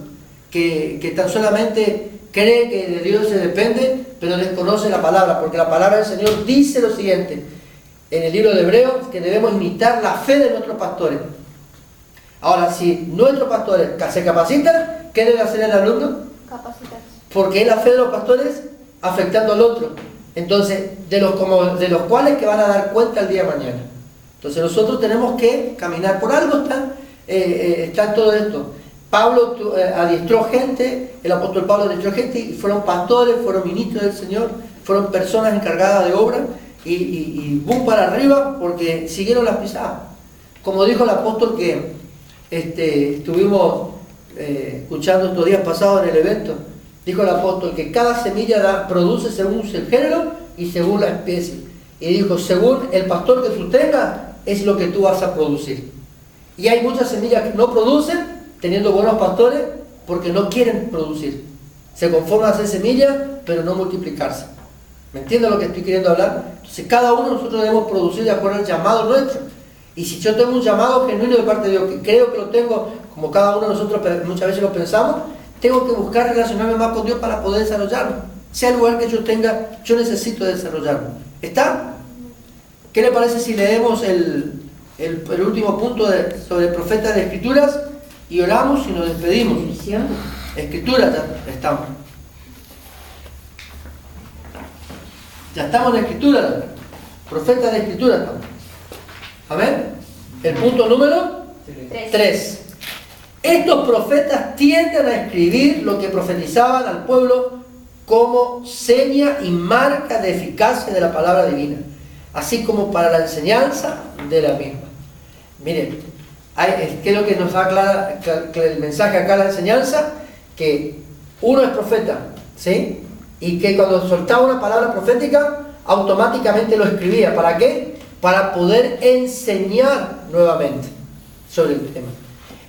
que tan solamente cree que de Dios se depende, pero desconoce la palabra, porque la palabra del Señor dice lo siguiente, en el libro de Hebreos, que debemos imitar la fe de nuestros pastores. Ahora, si nuestros pastores se capacitan, ¿qué debe hacer el alumno? Capacitarse. Porque es la fe de los pastores afectando al otro. Entonces, de los cuales que van a dar cuenta el día de mañana. Entonces nosotros tenemos que caminar. Por algo está todo esto. Pablo adiestró gente, el apóstol Pablo adiestró gente, y fueron pastores, fueron ministros del Señor, fueron personas encargadas de obra, y boom para arriba, porque siguieron las pisadas. Como dijo el apóstol que estuvimos escuchando estos días pasados en el evento, dijo el apóstol que cada semilla produce según el género y según la especie. Y dijo, según el pastor que tú tengas, es lo que tú vas a producir. Y hay muchas semillas que no producen, teniendo buenos pastores, porque no quieren producir. Se conforman a hacer semillas, pero no multiplicarse. ¿Me entiendes lo que estoy queriendo hablar? Entonces cada uno de nosotros debemos producir de acuerdo al llamado nuestro. Y si yo tengo un llamado genuino de parte de Dios, que creo que lo tengo, como cada uno de nosotros muchas veces lo pensamos, tengo que buscar relacionarme más con Dios para poder desarrollarlo. Sea el lugar que yo tenga, yo necesito desarrollarlo. ¿Está? ¿Qué le parece si leemos el último punto sobre profetas de Escrituras y oramos y nos despedimos? Bendiciones. Escrituras ya estamos. Ya estamos en Escrituras. Profetas de Escrituras estamos. Amén. El punto número 3. Estos profetas tienden a escribir lo que profetizaban al pueblo como seña y marca de eficacia de la palabra divina, así como para la enseñanza de la misma. Miren, ¿qué es lo que nos da clara el mensaje acá, la enseñanza? Que uno es profeta, ¿sí? Y que cuando soltaba una palabra profética, automáticamente lo escribía. ¿Para qué? Para poder enseñar nuevamente sobre el tema.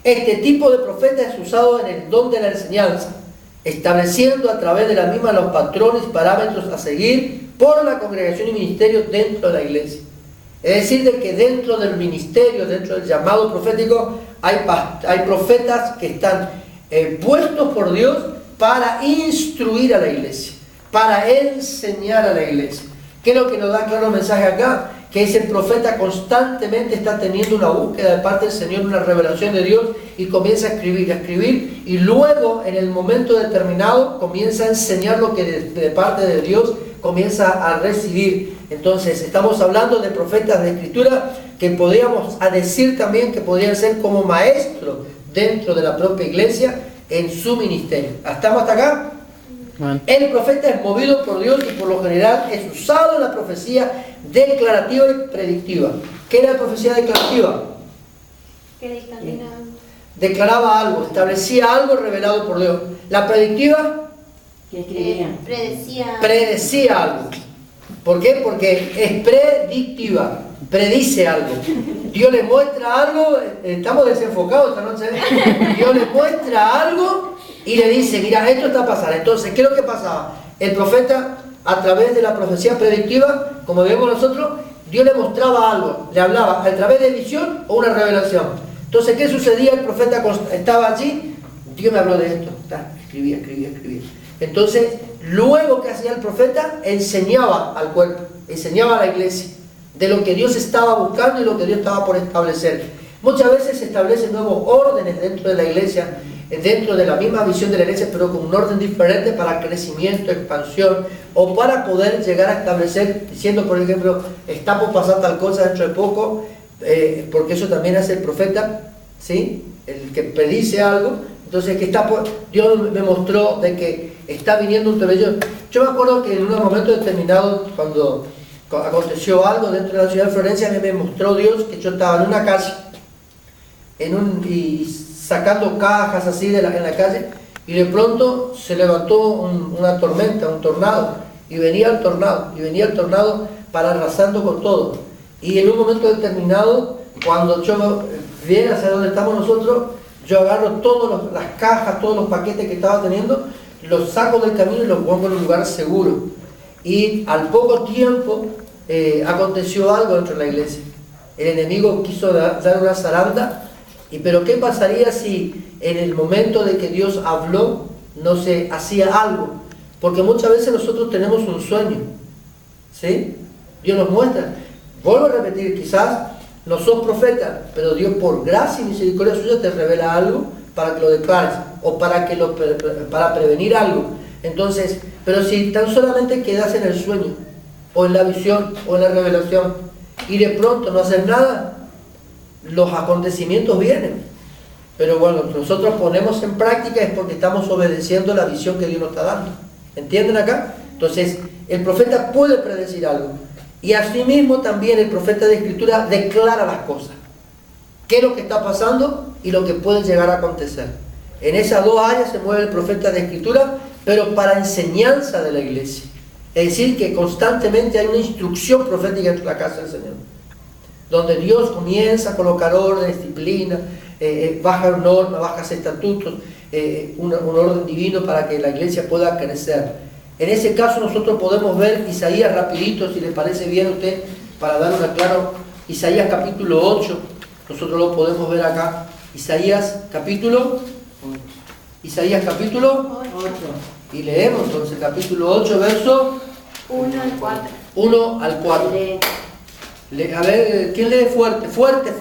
Este tipo de profeta es usado en el don de la enseñanza, estableciendo a través de la misma los patrones y parámetros a seguir por la congregación y ministerio dentro de la iglesia. Es decir, de que dentro del ministerio, dentro del llamado profético, hay profetas que están puestos por Dios para instruir a la iglesia, para enseñar a la iglesia. ¿Qué es lo que nos da claro el mensaje acá? Que ese profeta constantemente está teniendo una búsqueda de parte del Señor, una revelación de Dios, y comienza a escribir, y luego en el momento determinado comienza a enseñar lo que de parte de Dios comienza a recibir. Entonces estamos hablando de profetas de Escritura que podríamos decir también que podrían ser como maestros dentro de la propia iglesia en su ministerio. ¿Estamos hasta acá? El profeta es movido por Dios y por lo general es usado en la profecía declarativa y predictiva. ¿Qué era la profecía declarativa? Que dictamina. Declaraba algo, establecía algo revelado por Dios. La predictiva ¿Qué escribían? Predecía algo. ¿Por qué? Porque es predictiva, predice algo. Dios le muestra algo, estamos desenfocados esta noche. Dios le muestra algo y le dice, mira, esto está pasando. Entonces, ¿qué es lo que pasaba? El profeta, a través de la profecía predictiva, como vemos nosotros, Dios le mostraba algo, le hablaba a través de visión o una revelación. Entonces, ¿qué sucedía? El profeta estaba allí, Dios me habló de esto, escribía. Entonces, luego que hacía el profeta, enseñaba al cuerpo, enseñaba a la iglesia de lo que Dios estaba buscando y lo que Dios estaba por establecer. Muchas veces se establecen nuevos órdenes dentro de la iglesia, dentro de la misma visión de la iglesia, pero con un orden diferente para crecimiento, expansión, o para poder llegar a establecer, diciendo, por ejemplo, está por pasar tal cosa dentro de poco, porque eso también hace el profeta, ¿sí? El que predice algo. Entonces, Dios me mostró de que está viniendo un torbellino. Yo me acuerdo que en un momento determinado, cuando aconteció algo dentro de la ciudad de Florencia, me mostró Dios que yo estaba en una calle, y sacando cajas así en la calle, y de pronto se levantó una tormenta, un tornado, y venía el tornado para arrasando con todo. Y en un momento determinado, cuando yo viene hacia donde estamos nosotros, yo agarro todas las cajas, todos los paquetes que estaba teniendo, los saco del camino y los pongo en un lugar seguro. Y al poco tiempo aconteció algo dentro de la iglesia. El enemigo quiso dar una zaranda. Pero ¿qué pasaría si en el momento de que Dios habló no se hacía algo? Porque muchas veces nosotros tenemos un sueño, ¿sí? Dios nos muestra. Vuelvo a repetir, quizás no sos profeta, pero Dios por gracia y misericordia suya te revela algo para que lo declares o para prevenir algo. Entonces, pero si tan solamente quedas en el sueño o en la visión o en la revelación y de pronto no haces nada, los acontecimientos vienen. Pero bueno, nosotros ponemos en práctica es porque estamos obedeciendo la visión que Dios nos está dando. ¿Entienden acá? Entonces, el profeta puede predecir algo. Y asimismo también el profeta de Escritura declara las cosas. ¿Qué es lo que está pasando y lo que puede llegar a acontecer? En esas dos áreas se mueve el profeta de Escritura, pero para enseñanza de la iglesia. Es decir, que constantemente hay una instrucción profética en la casa del Señor, donde Dios comienza a colocar orden, disciplina, baja normas, baja estatutos, un orden divino para que la iglesia pueda crecer. En ese caso nosotros podemos ver Isaías rapidito, si le parece bien a usted, para dar una clara. Isaías capítulo 8, nosotros lo podemos ver acá. Isaías capítulo 8. Y leemos entonces capítulo 8, verso 1 al 4. 1 al 4. A ver, ¿quién lee fuerte? Fuerte.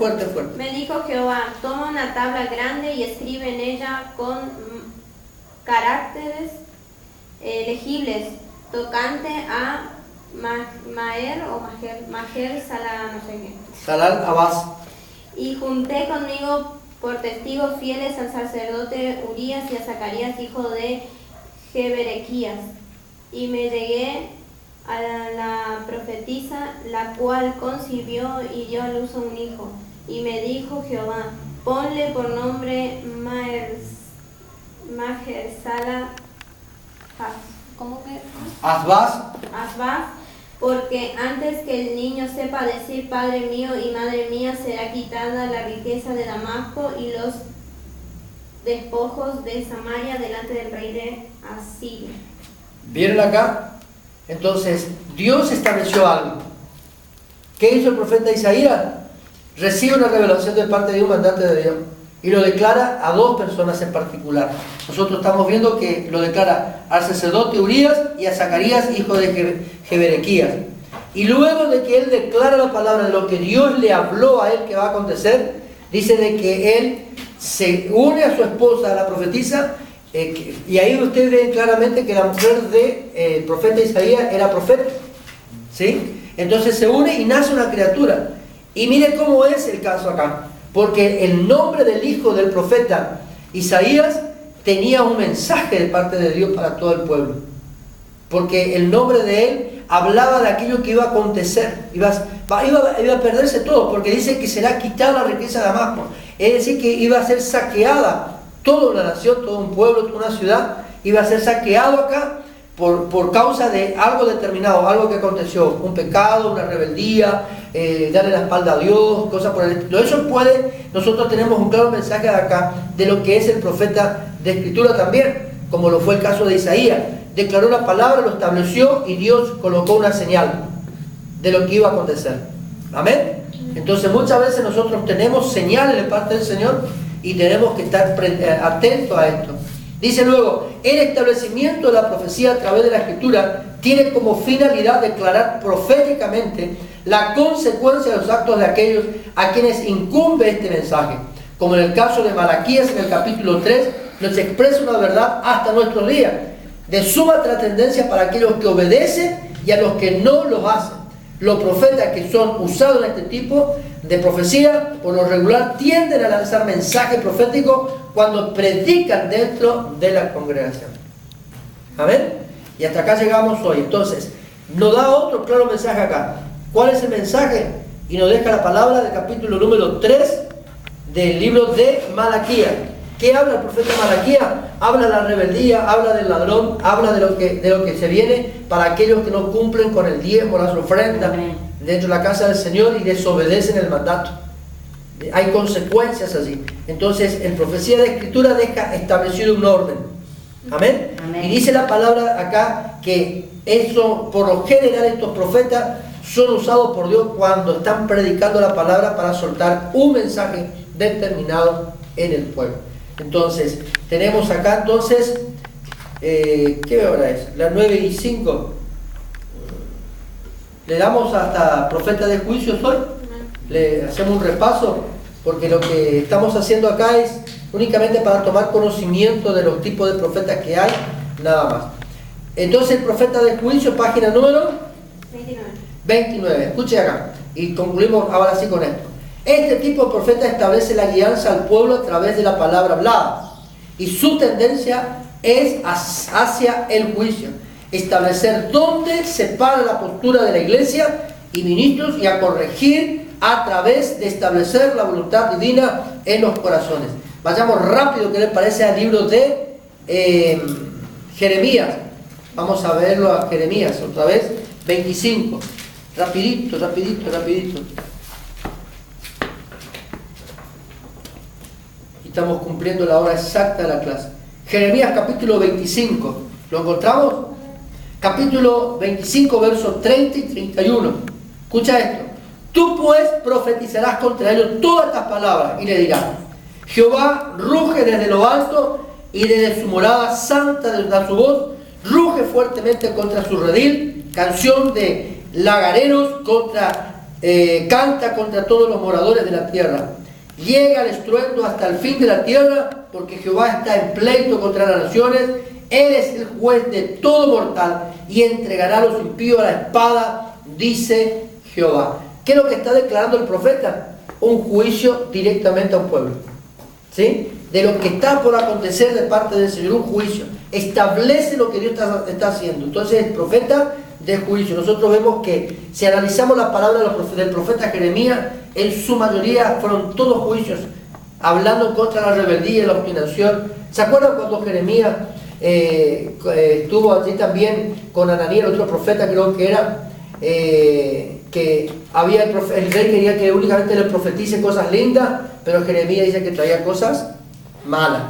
Me dijo Jehová, toma una tabla grande y escribe en ella con caracteres legibles, tocante a Maher o Maher Salah, no sé qué. Salar Abbas. Y junté conmigo por testigos fieles al sacerdote Urías y a Zacarías, hijo de Jeberequías. Y me llegué a la profetisa, la cual concibió y dio a luz a un hijo. Y me dijo Jehová, ponle por nombre Maher-Salah, ¿cómo que? Asbaz. Asbaz, porque antes que el niño sepa decir Padre mío y Madre mía, será quitada la riqueza de Damasco y los despojos de Samaria delante del rey de Asiria. ¿Vieron acá? Entonces, Dios estableció algo. ¿Qué hizo el profeta Isaías? Recibe una revelación de parte de un mandante de Dios y lo declara a dos personas en particular. Nosotros estamos viendo que lo declara al sacerdote Urías y a Zacarías, hijo de Jeberequías. Y luego de que él declara la palabra de lo que Dios le habló a él que va a acontecer, dice de que él se une a su esposa, la profetisa, y ahí ustedes ven claramente que la mujer del profeta Isaías era profeta, ¿sí? Entonces se une y nace una criatura. Y mire cómo es el caso acá, porque el nombre del hijo del profeta Isaías tenía un mensaje de parte de Dios para todo el pueblo, porque el nombre de él hablaba de aquello que iba a acontecer, iba a perderse todo, porque dice que será quitada la riqueza de Damasco, es decir, que iba a ser saqueada toda una nación, todo un pueblo, toda una ciudad, iba a ser saqueado acá por causa de algo determinado, algo que aconteció, un pecado, una rebeldía, darle la espalda a Dios, cosas por el estilo. Eso nosotros tenemos un claro mensaje de acá, de lo que es el profeta de Escritura también, como lo fue el caso de Isaías. Declaró la palabra, lo estableció y Dios colocó una señal de lo que iba a acontecer. Amén. Entonces muchas veces nosotros tenemos señales de parte del Señor y tenemos que estar atentos a esto. Dice luego, el establecimiento de la profecía a través de la Escritura tiene como finalidad declarar proféticamente la consecuencia de los actos de aquellos a quienes incumbe este mensaje. Como en el caso de Malaquías en el capítulo 3, nos expresa una verdad hasta nuestros días, de suma trascendencia para aquellos que obedecen y a los que no lo hacen. Los profetas que son usados en este tipo de profecía, por lo regular, tienden a lanzar mensajes proféticos cuando predican dentro de la congregación. Amén. Y hasta acá llegamos hoy. Entonces, nos da otro claro mensaje acá. ¿Cuál es el mensaje? Y nos deja la palabra del capítulo número 3 del libro de Malaquías. ¿Qué habla el profeta Malaquías? Habla de la rebeldía, habla del ladrón, habla de lo que se viene para aquellos que no cumplen con el diezmo, las ofrendas dentro de la casa del Señor y desobedecen el mandato. Hay consecuencias allí. Entonces, en profecía de Escritura deja establecido un orden. Amén. Y dice la palabra acá que eso, por lo general, estos profetas son usados por Dios cuando están predicando la palabra para soltar un mensaje determinado en el pueblo. Entonces, tenemos acá entonces, ¿qué hora es? Las 9:05. ¿Le damos hasta profeta de juicios hoy? Le hacemos un repaso, porque lo que estamos haciendo acá es únicamente para tomar conocimiento de los tipos de profetas que hay, nada más. Entonces, el profeta de juicio, página número 29. Escuche acá, y concluimos ahora sí con esto. Este tipo de profeta establece la guianza al pueblo a través de la palabra hablada, y su tendencia es hacia el juicio, establecer dónde se para la postura de la iglesia y ministros y a corregir a través de establecer la voluntad divina en los corazones. Vayamos rápido, ¿qué les parece al libro de Jeremías? Vamos a verlo a Jeremías otra vez, 25. Rapidito. Estamos cumpliendo la hora exacta de la clase. Jeremías capítulo 25. ¿Lo encontramos? Capítulo 25, versos 30 y 31. Escucha esto. Tú pues profetizarás contra ellos todas estas palabras y le dirás: Jehová ruge desde lo alto y desde su morada santa da su voz, ruge fuertemente contra su redil, canción de lagareros contra canta contra todos los moradores de la tierra. Llega el estruendo hasta el fin de la tierra, porque Jehová está en pleito contra las naciones. Él es el juez de todo mortal y entregará a los impíos a la espada, dice Jehová. ¿Qué es lo que está declarando el profeta? Un juicio directamente a un pueblo, ¿sí? De lo que está por acontecer de parte del Señor, un juicio. Establece lo que Dios está haciendo. Entonces el profeta de juicio. Nosotros vemos que si analizamos las palabras del profeta Jeremías, en su mayoría fueron todos juicios, hablando contra la rebeldía y la obstinación. ¿Se acuerdan cuando Jeremías estuvo allí también con Ananías, el otro profeta creo que era, que había el rey quería que únicamente le profetice cosas lindas, pero Jeremías dice que traía cosas malas.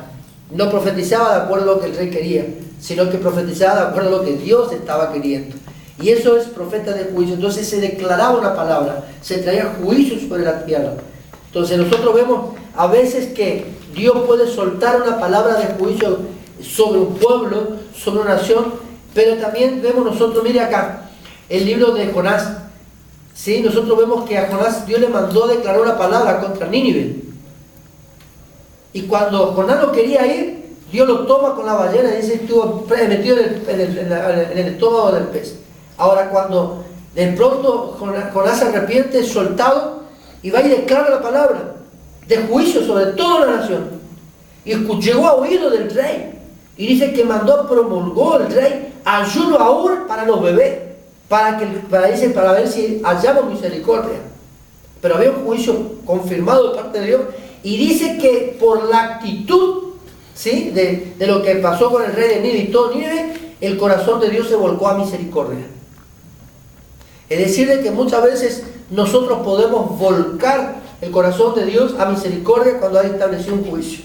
No profetizaba de acuerdo a lo que el rey quería, sino que profetizaba de acuerdo a lo que Dios estaba queriendo. Y eso es profeta de juicio. Entonces se declaraba una palabra, se traía juicio sobre la tierra. Entonces nosotros vemos a veces que Dios puede soltar una palabra de juicio sobre un pueblo, sobre una nación, pero también vemos nosotros, mire acá, el libro de Jonás, ¿sí? Nosotros vemos que a Jonás Dios le mandó declarar una palabra contra Nínive. Y cuando Jonás no quería ir, Dios lo toma con la ballena y dice, estuvo metido en el estómago del pez. Ahora cuando de pronto Jonás se arrepiente, es soltado y va y declara la palabra de juicio sobre toda la nación. Y llegó a oído del rey. Y dice que promulgó el rey ayuno aún para los bebés, para ver si hallamos misericordia. Pero había un juicio confirmado de parte de Dios. Y dice que por la actitud, ¿sí?, de lo que pasó con el rey de Nínive y todo Nínive, el corazón de Dios se volcó a misericordia. Es decir, de que muchas veces nosotros podemos volcar el corazón de Dios a misericordia cuando hay establecido un juicio.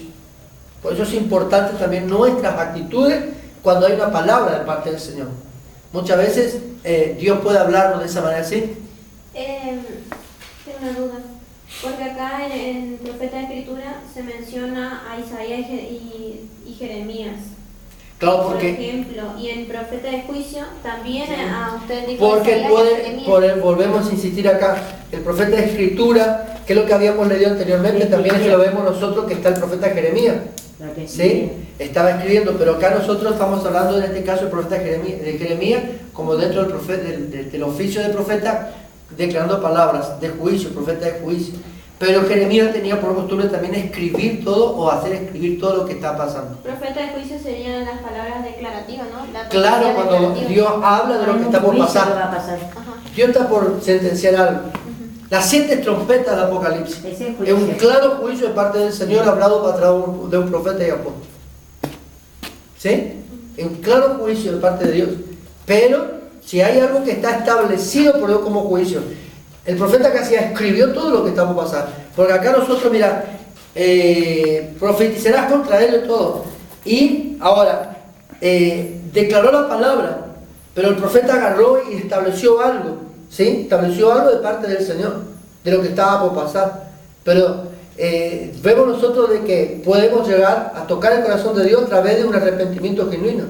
Por eso es importante también nuestras actitudes cuando hay una palabra de parte del Señor. Muchas veces Dios puede hablarnos de esa manera, ¿sí? Tengo una duda. Porque acá en el profeta de Escritura se menciona a Isaías y Jeremías. Claro, porque... Por ejemplo, y en profeta de juicio también a usted dijo porque Isaías y Jeremías. volvemos a insistir acá, el profeta de Escritura, que es lo que habíamos leído anteriormente, también es que lo vemos nosotros que está el profeta Jeremías. ¿Sí? Estaba escribiendo, pero acá nosotros estamos hablando en este caso del profeta de Jeremías, como dentro del oficio de profeta, declarando palabras de juicio, profeta de juicio. Pero Jeremías tenía por costumbre también escribir todo o hacer escribir todo lo que está pasando. Profeta de juicio serían las palabras declarativas, ¿no? Claro, cuando Dios habla de lo que está por pasar. Dios está por sentenciar algo. Las 7 trompetas del Apocalipsis es un claro juicio de parte del Señor hablado a través de un profeta y apóstol. ¿Sí? Es un claro juicio de parte de Dios. Pero si hay algo que está establecido por Dios como juicio, el profeta que hacía escribió todo lo que está por pasar. Porque acá nosotros, mira, profetizarás contra él y todo. Y ahora, declaró la palabra, pero el profeta agarró y estableció algo. ¿Sí? Estableció algo de parte del Señor, de lo que estaba por pasar. Pero vemos nosotros de que podemos llegar a tocar el corazón de Dios a través de un arrepentimiento genuino.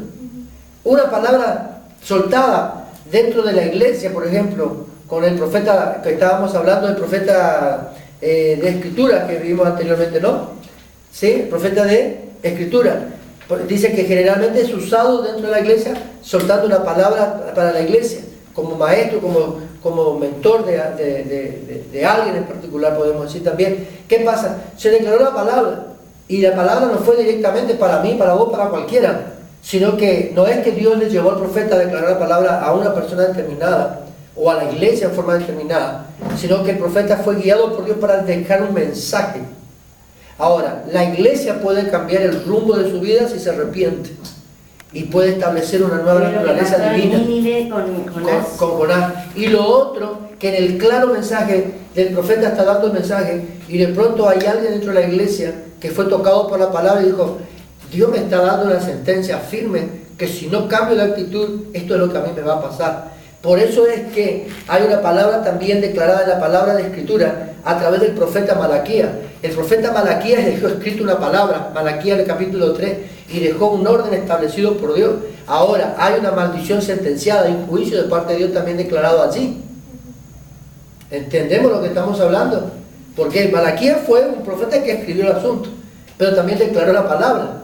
Una palabra soltada dentro de la iglesia, por ejemplo, con el profeta que estábamos hablando, el profeta de Escritura que vimos anteriormente, ¿no? ¿Sí? El profeta de Escritura. Dice que generalmente es usado dentro de la iglesia soltando una palabra para la iglesia, como maestro, como mentor de alguien en particular, podemos decir también. ¿Qué pasa? Se declaró la palabra, y la palabra no fue directamente para mí, para vos, para cualquiera, sino que no es que Dios le llevó al profeta a declarar la palabra a una persona determinada, o a la iglesia en forma determinada, sino que el profeta fue guiado por Dios para dejar un mensaje. Ahora, la iglesia puede cambiar el rumbo de su vida si se arrepiente, y puede establecer una nueva naturaleza divina con Jonás. Y lo otro, que en el claro mensaje del profeta está dando el mensaje, y de pronto hay alguien dentro de la iglesia que fue tocado por la palabra y dijo, Dios me está dando una sentencia firme, que si no cambio de actitud, esto es lo que a mí me va a pasar. Por eso es que hay una palabra también declarada en la palabra de Escritura a través del profeta Malaquías. El profeta Malaquías dejó escrito una palabra, Malaquías en el capítulo 3, y dejó un orden establecido por Dios. Ahora hay una maldición sentenciada y un juicio de parte de Dios también declarado allí. ¿Entendemos lo que estamos hablando? Porque Malaquías fue un profeta que escribió el asunto, pero también declaró la palabra.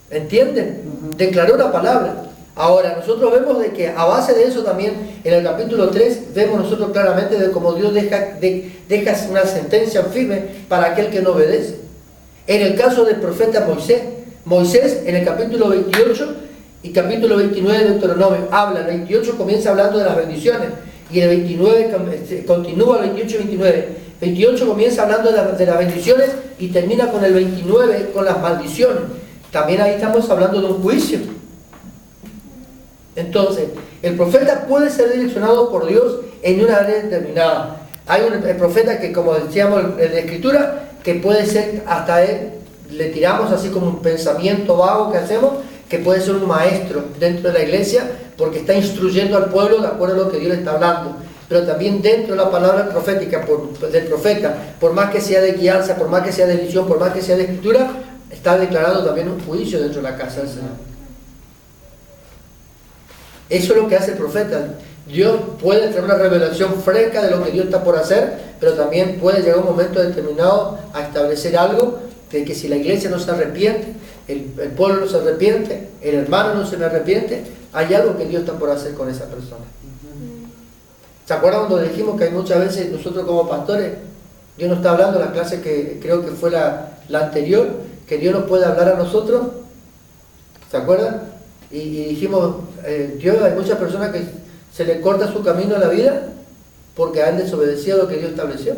¿Entienden? Declaró la palabra. Ahora, nosotros vemos de que a base de eso también, en el capítulo 3, vemos nosotros claramente de cómo Dios deja una sentencia firme para aquel que no obedece. En el caso del profeta Moisés, en el capítulo 28 y capítulo 29 de Deuteronomio, habla, el 28 comienza hablando de las bendiciones, y el 29 continúa el 28 y 29. 28 comienza hablando de las bendiciones y termina con el 29 con las maldiciones. También ahí estamos hablando de un juicio. Entonces, el profeta puede ser direccionado por Dios en una área determinada. Hay un profeta que, como decíamos en la Escritura, que puede ser hasta él, le tiramos así como un pensamiento vago que hacemos, que puede ser un maestro dentro de la iglesia, porque está instruyendo al pueblo de acuerdo a lo que Dios le está hablando. Pero también dentro de la palabra profética del profeta, por más que sea de guianza, por más que sea de visión, por más que sea de escritura, está declarado también un juicio dentro de la casa del Señor. Eso es lo que hace el profeta. Dios puede traer una revelación fresca de lo que Dios está por hacer, pero también puede llegar un momento determinado a establecer algo de que si la iglesia no se arrepiente, el pueblo no se arrepiente, el hermano no se arrepiente, hay algo que Dios está por hacer con esa persona. ¿Se acuerdan cuando dijimos que hay muchas veces nosotros como pastores, Dios nos está hablando en la clase que creo que fue la anterior, que Dios nos puede hablar a nosotros? ¿Se acuerdan? Y dijimos, Dios, hay muchas personas que se les corta su camino en la vida porque han desobedecido lo que Dios estableció.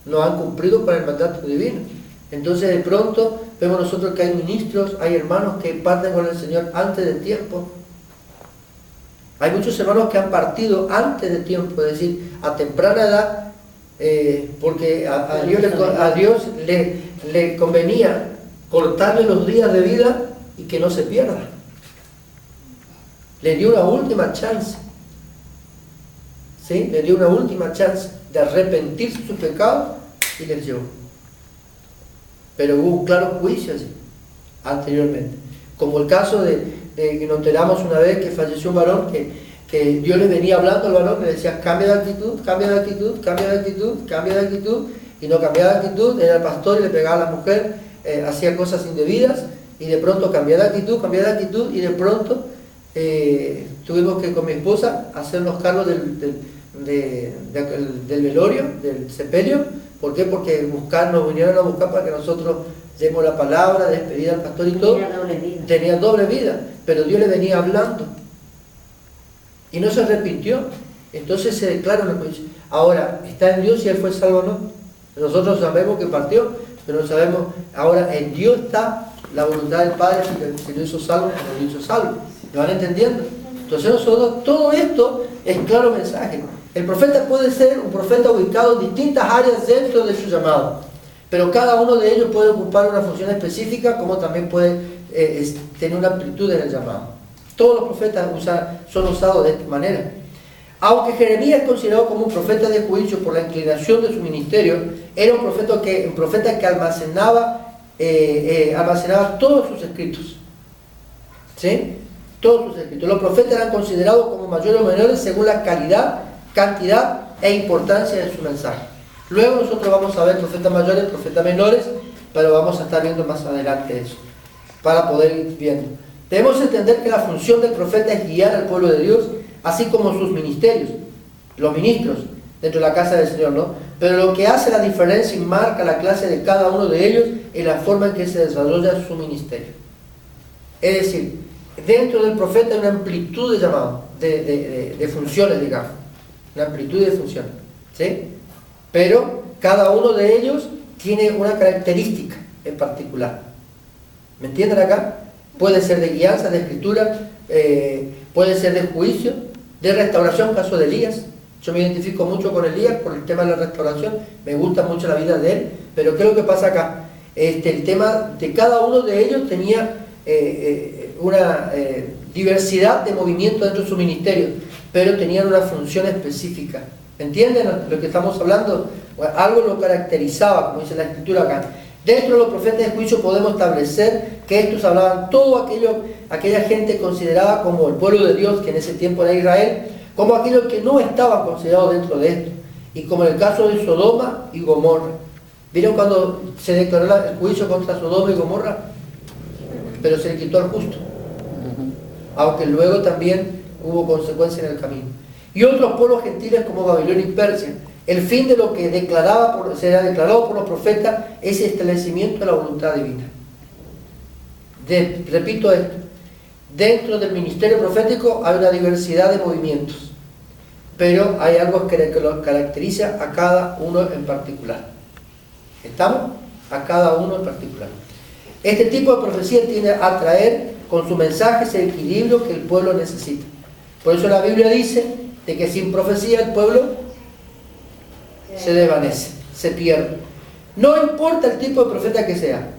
No han cumplido con el mandato divino. Entonces de pronto vemos nosotros que hay ministros, hay hermanos que parten con el Señor antes del tiempo. Hay muchos hermanos que han partido antes del tiempo, es decir, a temprana edad, porque a Dios le convenía cortarle los días de vida y que no se pierda. Le dio una última chance. ¿Sí? Le dio una última chance de arrepentirse de su pecado y les llevó. Pero hubo un claro juicio así, anteriormente. Como el caso de que nos enteramos una vez que falleció un varón que Dios le venía hablando al varón, le decía cambia de actitud, cambia de actitud, cambia de actitud, cambia de actitud, y no cambiaba de actitud, era el pastor y le pegaba a la mujer, hacía cosas indebidas, y de pronto cambiaba de actitud, y de pronto tuvimos que con mi esposa hacernos cargo del velorio, del sepelio. ¿Por qué? Porque nos vinieron a buscar para que nosotros demos la palabra, despedir al pastor y todo. Tenía doble vida, pero Dios le venía hablando y no se arrepintió. Entonces se declara una juicio. Ahora, está en Dios si él fue salvo o no. Nosotros sabemos que partió, pero no sabemos. Ahora, en Dios está la voluntad del Padre, si lo hizo salvo, como lo hizo salvo. ¿Lo van entendiendo? Entonces nosotros, todo esto es claro mensaje. El profeta puede ser un profeta ubicado en distintas áreas dentro de su llamado, pero cada uno de ellos puede ocupar una función específica, como también puede tener una amplitud en el llamado. Todos los profetas son usados de esta manera. Aunque Jeremías es considerado como un profeta de juicio por la inclinación de su ministerio, era un profeta que almacenaba todos sus escritos. ¿Sí? Todos sus escritos. Los profetas eran considerados como mayores o menores según la calidad, cantidad e importancia de su mensaje. Luego nosotros vamos a ver profetas mayores, profetas menores, pero vamos a estar viendo más adelante eso, para poder ir viendo. Debemos entender que la función del profeta es guiar al pueblo de Dios, así como sus ministerios, los ministros dentro de la casa del Señor, ¿no? Pero lo que hace la diferencia y marca la clase de cada uno de ellos es la forma en que se desarrolla su ministerio. Es decir, dentro del profeta hay una amplitud de llamados, de funciones, digamos, una amplitud de funciones, ¿sí? Pero cada uno de ellos tiene una característica en particular. ¿Me entienden acá? Puede ser de guianza, de escritura, puede ser de juicio, de restauración, caso de Elías. Yo me identifico mucho con Elías por el tema de la restauración, me gusta mucho la vida de él, pero ¿qué es lo que pasa acá? El tema de cada uno de ellos tenía una diversidad de movimiento dentro de su ministerio, pero tenían una función específica. ¿Entienden lo que estamos hablando? Algo lo caracterizaba, como dice la escritura acá. Dentro de los profetas de juicio podemos establecer que estos hablaban todo aquella gente considerada como el pueblo de Dios, que en ese tiempo era Israel, como aquellos que no estaban considerados dentro de esto, y como en el caso de Sodoma y Gomorra. ¿Vieron cuando se declaró el juicio contra Sodoma y Gomorra? Pero se le quitó al justo, aunque luego también hubo consecuencias en el camino. Y otros pueblos gentiles como Babilonia y Persia. El fin de lo que será declarado por los profetas es el establecimiento de la voluntad divina. Repito esto, dentro del ministerio profético hay una diversidad de movimientos, pero hay algo que lo caracteriza a cada uno en particular. ¿Estamos? A cada uno en particular. Este tipo de profecía tiende a traer con su mensaje ese equilibrio que el pueblo necesita. Por eso la Biblia dice de que sin profecía el pueblo se desvanece, se pierde. No importa el tipo de profeta que sea,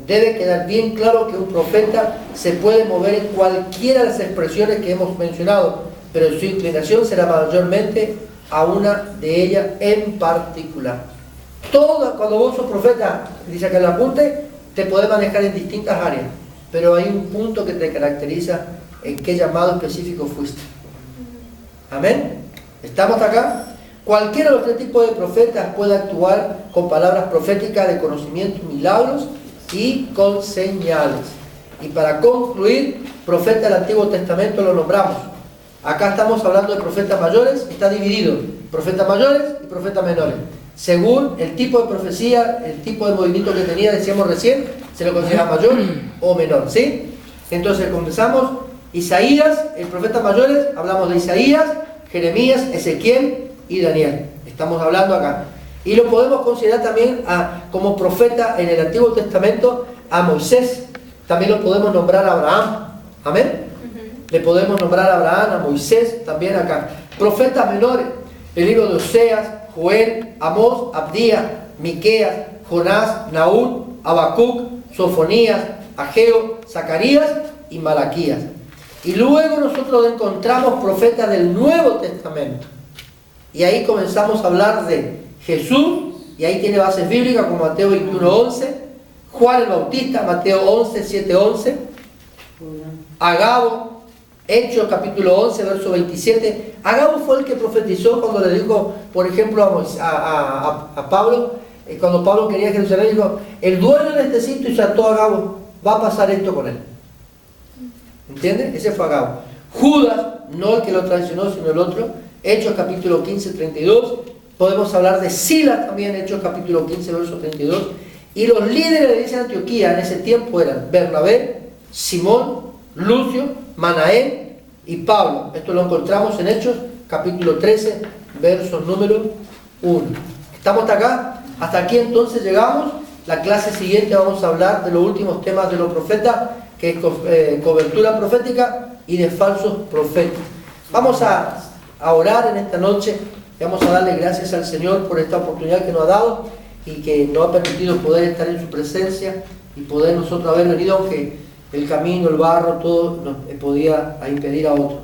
debe quedar bien claro que un profeta se puede mover en cualquiera de las expresiones que hemos mencionado, pero su inclinación será mayormente a una de ellas en particular. Cuando vos sos profeta, dice que el apunte, te podés manejar en distintas áreas, pero hay un punto que te caracteriza en qué llamado específico fuiste. ¿Amén? ¿Estamos acá? Cualquiera de los tres tipos de profetas puede actuar con palabras proféticas de conocimiento, milagros y con señales. Y para concluir, profeta del Antiguo Testamento lo nombramos. Acá estamos hablando de profetas mayores, está dividido, profetas mayores y profetas menores. Según el tipo de profecía, el tipo de movimiento que tenía, decíamos recién, se lo considera mayor o menor, ¿sí? Entonces comenzamos, Isaías, el profeta mayores, hablamos de Isaías, Jeremías, Ezequiel y Daniel. Estamos hablando acá. Y lo podemos considerar también como profeta en el Antiguo Testamento a Moisés. También lo podemos nombrar a Abraham. ¿Amén? Le podemos nombrar a Abraham, a Moisés, también acá. Profetas menores, el libro de Oseas, Joel, Amós, Abdías, Miqueas, Jonás, Nahum, Habacuc, Sofonías, Ageo, Zacarías y Malaquías. Y luego nosotros encontramos profetas del Nuevo Testamento. Y ahí comenzamos a hablar de Jesús, y ahí tiene bases bíblicas como Mateo 21:11, Juan el Bautista, Mateo 11:7-11, Agabo, Hechos capítulo 11, verso 27. Agabo fue el que profetizó cuando le dijo, por ejemplo, a Pablo, cuando Pablo quería Jerusalén, dijo, el dueño de este sitio y saltó a Agabo, va a pasar esto con él. ¿Entiendes? Ese fue Agabo. Judas, no el que lo traicionó, sino el otro. Hechos capítulo 15, 32. Podemos hablar de Silas también, Hechos capítulo 15, verso 32. Y los líderes de la iglesia de Antioquía en ese tiempo eran Bernabé, Simón, Lucio, Manaén y Pablo. Esto lo encontramos en Hechos capítulo 13, verso número 1. ¿Estamos hasta acá? Hasta aquí entonces llegamos. La clase siguiente vamos a hablar de los últimos temas de los profetas, que es cobertura profética y de falsos profetas. Vamos a orar en esta noche y vamos a darle gracias al Señor por esta oportunidad que nos ha dado y que nos ha permitido poder estar en su presencia y poder nosotros haber venido, aunque el camino, el barro, todo nos podía impedir a otros.